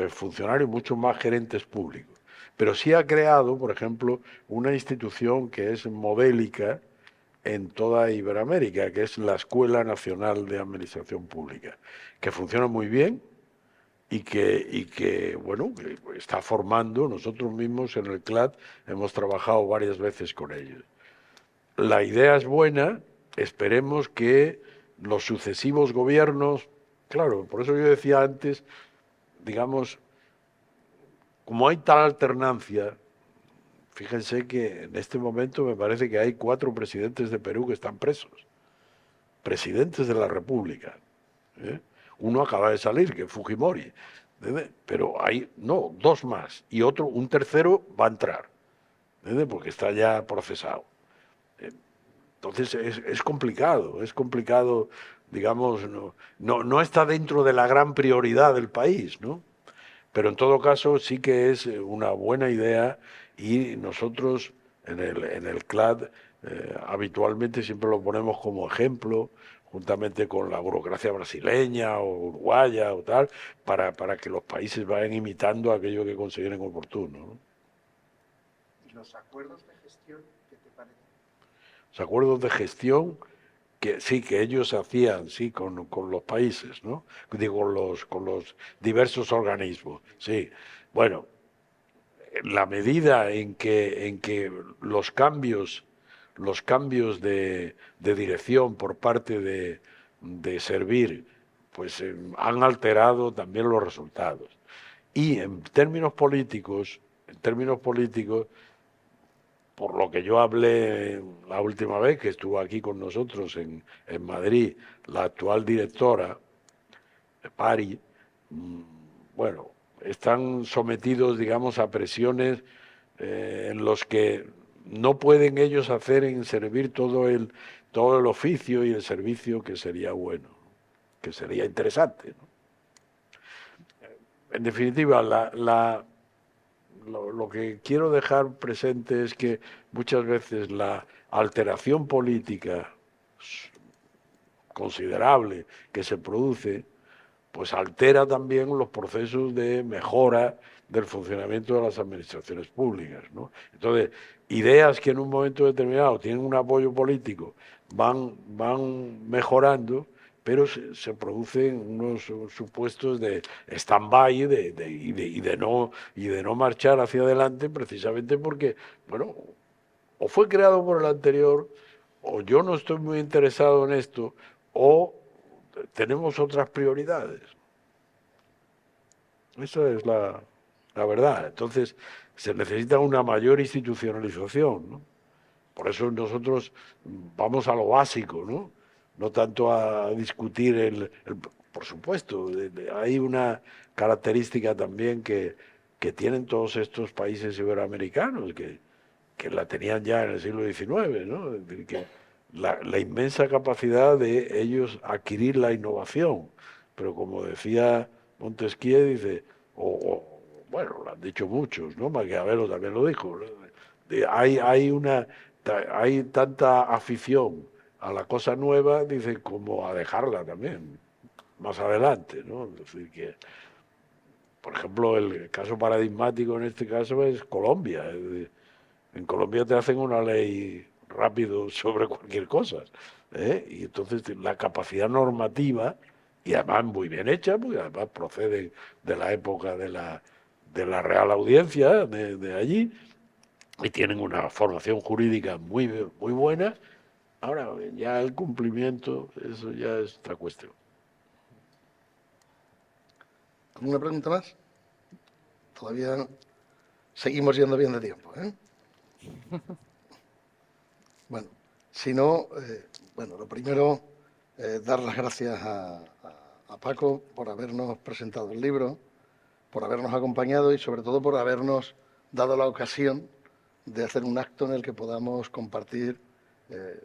funcionarios, muchos más gerentes públicos. Pero sí ha creado, por ejemplo, una institución que es modélica en toda Iberoamérica, que es la Escuela Nacional de Administración Pública, que funciona muy bien y que bueno, que está formando. Nosotros mismos en el CLAD hemos trabajado varias veces con ellos. La idea es buena, esperemos que los sucesivos gobiernos, claro, por eso yo decía antes, digamos, como hay tal alternancia, fíjense que en este momento me parece que hay 4 presidentes de Perú que están presos, presidentes de la República. Uno acaba de salir, que es Fujimori, pero hay, no, 2 más, y un tercero va a entrar, porque está ya procesado. Entonces es complicado, digamos, no está dentro de la gran prioridad del país, ¿no? Pero en todo caso sí que es una buena idea y nosotros en el CLAD habitualmente siempre lo ponemos como ejemplo, juntamente con la burocracia brasileña o uruguaya o tal, para que los países vayan imitando aquello que consideren oportuno, ¿no? ¿Y los acuerdos de gestión qué te parecen? Los acuerdos de gestión que sí, que ellos hacían, sí, con los países, ¿no? Digo, con los diversos organismos, sí. Bueno, en la medida en que los cambios de dirección por parte de Servir, pues han alterado también los resultados. Y en términos políticos, por lo que yo hablé la última vez que estuvo aquí con nosotros en Madrid, la actual directora, Pari, bueno, están sometidos, digamos, a presiones en los que no pueden ellos hacer en Servir todo el oficio y el servicio que sería bueno, que sería interesante, ¿no? En definitiva, lo que quiero dejar presente es que muchas veces la alteración política considerable que se produce, pues altera también los procesos de mejora del funcionamiento de las administraciones públicas, ¿no? Entonces, ideas que en un momento determinado tienen un apoyo político van mejorando, pero se producen unos supuestos de stand-by y de no marchar hacia adelante precisamente porque, bueno, o fue creado por el anterior, o yo no estoy muy interesado en esto, o tenemos otras prioridades. Esa es la verdad. Entonces, se necesita una mayor institucionalización, ¿no? Por eso nosotros vamos a lo básico, ¿no? No tanto a discutir por supuesto, hay una característica también que tienen todos estos países iberoamericanos, que la tenían ya en el siglo XIX, ¿no? Es decir, que la inmensa capacidad de ellos adquirir la innovación. Pero como decía Montesquieu, dice, bueno, lo han dicho muchos, ¿no? Maquiavelo también lo dijo, ¿no? Hay tanta afición a la cosa nueva, dice, como a dejarla también, más adelante, ¿no? Es decir, que, por ejemplo, el caso paradigmático en este caso es Colombia. Es decir, en Colombia te hacen una ley rápido sobre cualquier cosa, ¿eh? Y entonces la capacidad normativa, y además muy bien hecha, porque además procede de la época de la Real Audiencia de allí, y tienen una formación jurídica muy, muy buena. Ahora, ya el cumplimiento, eso ya es otra cuestión. ¿Alguna pregunta más? Todavía seguimos yendo bien de tiempo, ¿eh? Bueno, si no, bueno, lo primero, dar las gracias a Paco por habernos presentado el libro, por habernos acompañado y sobre todo por habernos dado la ocasión de hacer un acto en el que podamos compartir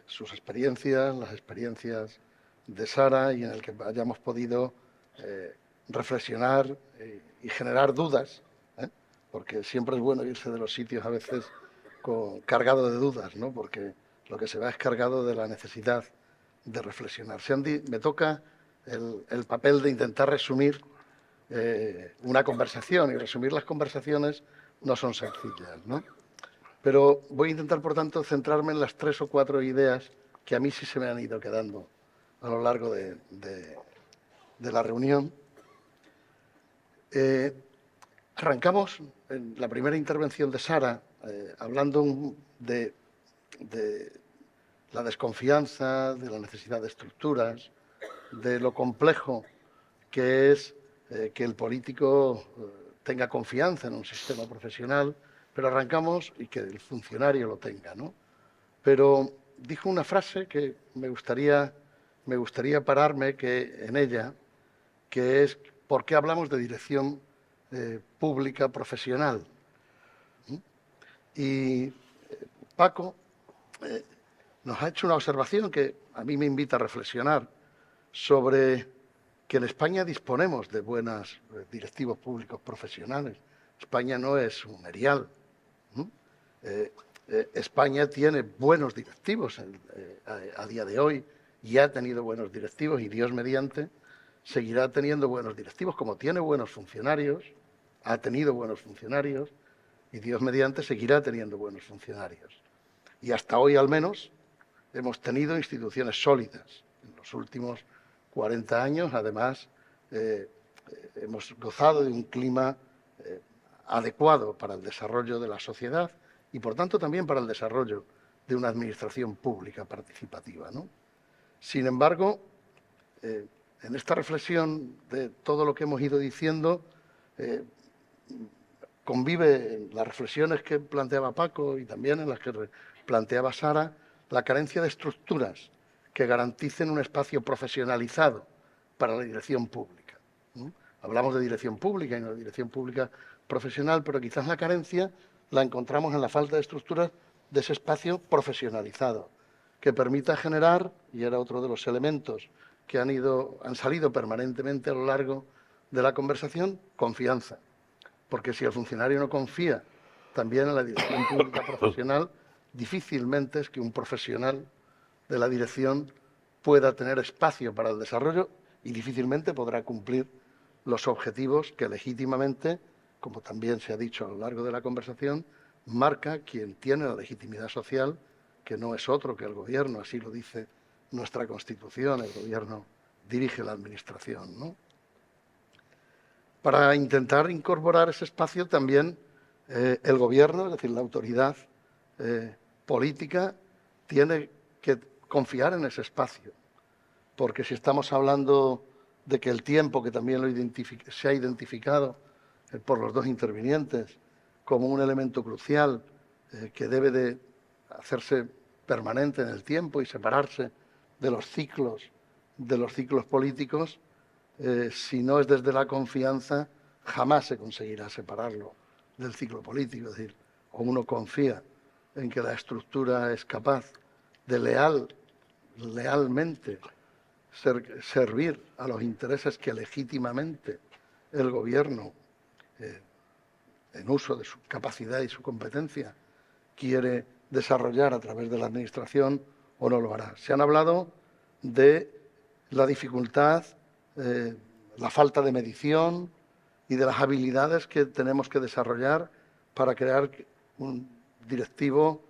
sus experiencias, las experiencias de Sara y en el que hayamos podido reflexionar y generar dudas, ¿eh? Porque siempre es bueno irse de los sitios a veces cargado de dudas, ¿no? Porque lo que se va es cargado de la necesidad de reflexionar. Me toca el papel de intentar resumir una conversación, y resumir las conversaciones no son sencillas, ¿no? Pero voy a intentar, por tanto, centrarme en las 3 o 4 ideas que a mí sí se me han ido quedando a lo largo de la reunión. Arrancamos en la primera intervención de Sara hablando de la desconfianza, de la necesidad de estructuras, de lo complejo que es que el político tenga confianza en un sistema profesional, pero arrancamos y que el funcionario lo tenga, ¿no? Pero dijo una frase que me gustaría pararme en ella, que es ¿por qué hablamos de dirección pública profesional? Y Paco nos ha hecho una observación que a mí me invita a reflexionar sobre que en España disponemos de buenos directivos públicos profesionales. España no es un erial. España tiene buenos directivos a día de hoy y ha tenido buenos directivos y Dios mediante seguirá teniendo buenos directivos, como tiene buenos funcionarios, ha tenido buenos funcionarios y Dios mediante seguirá teniendo buenos funcionarios. Y hasta hoy al menos hemos tenido instituciones sólidas. En los últimos 40 años, además, hemos gozado de un clima adecuado para el desarrollo de la sociedad y, por tanto, también para el desarrollo de una administración pública participativa, ¿no? Sin embargo, en esta reflexión de todo lo que hemos ido diciendo, convive en las reflexiones que planteaba Paco y también en las que planteaba Sara, la carencia de estructuras que garanticen un espacio profesionalizado para la dirección pública, ¿no? Hablamos de dirección pública y no de dirección pública profesional, pero quizás la carencia la encontramos en la falta de estructuras de ese espacio profesionalizado, que permita generar, y era otro de los elementos que han salido permanentemente a lo largo de la conversación, confianza. Porque si el funcionario no confía también en la dirección pública profesional, difícilmente es que un profesional de la dirección pueda tener espacio para el desarrollo y difícilmente podrá cumplir los objetivos que legítimamente, como también se ha dicho a lo largo de la conversación, marca quien tiene la legitimidad social, que no es otro que el Gobierno, así lo dice nuestra Constitución, el Gobierno dirige la Administración, ¿no? Para intentar incorporar ese espacio también el Gobierno, es decir, la autoridad política, tiene que confiar en ese espacio, porque si estamos hablando de que el tiempo, que también se ha identificado por los dos intervinientes como un elemento crucial que debe de hacerse permanente en el tiempo y separarse de los ciclos políticos, si no es desde la confianza, jamás se conseguirá separarlo del ciclo político. Es decir, o uno confía en que la estructura es capaz de lealmente servir a los intereses que legítimamente el Gobierno, en uso de su capacidad y su competencia, quiere desarrollar a través de la Administración, o no lo hará. Se han hablado de la dificultad, la falta de medición y de las habilidades que tenemos que desarrollar para crear un directivo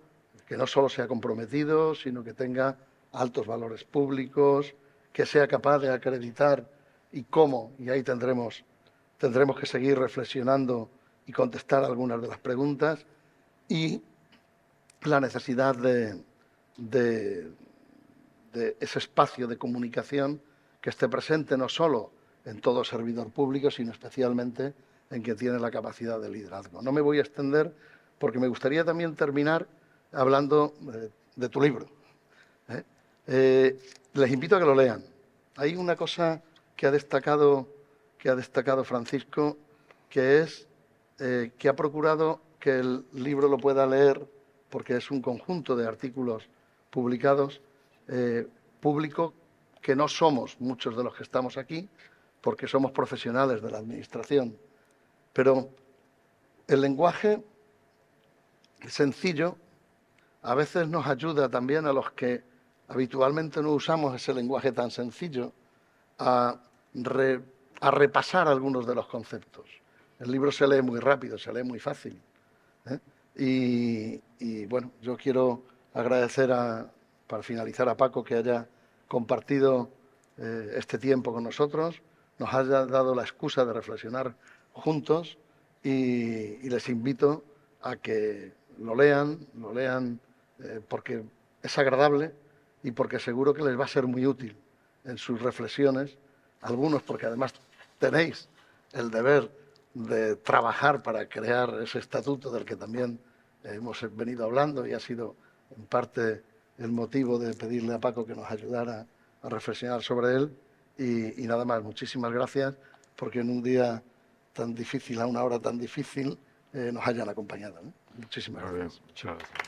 que no solo sea comprometido, sino que tenga altos valores públicos, que sea capaz de acreditar y cómo, y ahí tendremos que seguir reflexionando y contestar algunas de las preguntas, y la necesidad de ese espacio de comunicación que esté presente no solo en todo servidor público, sino especialmente en quien tiene la capacidad de liderazgo. No me voy a extender porque me gustaría también terminar hablando de tu libro. Les invito a que lo lean. Hay una cosa que ha destacado Francisco, que es que ha procurado que el libro lo pueda leer, porque es un conjunto de artículos publicados, público, que no somos muchos de los que estamos aquí, porque somos profesionales de la Administración. Pero el lenguaje sencillo a veces nos ayuda también a los que habitualmente no usamos ese lenguaje tan sencillo a repasar algunos de los conceptos. El libro se lee muy rápido, se lee muy fácil, ¿eh? Y bueno, yo quiero agradecer para finalizar a Paco que haya compartido este tiempo con nosotros, nos haya dado la excusa de reflexionar juntos y les invito a que lo lean porque es agradable y porque seguro que les va a ser muy útil en sus reflexiones, algunos porque además tenéis el deber de trabajar para crear ese estatuto del que también hemos venido hablando y ha sido en parte el motivo de pedirle a Paco que nos ayudara a reflexionar sobre él. Y nada más, muchísimas gracias porque en un día tan difícil, a una hora tan difícil, nos hayan acompañado, ¿no? Muchísimas gracias. Muchas gracias.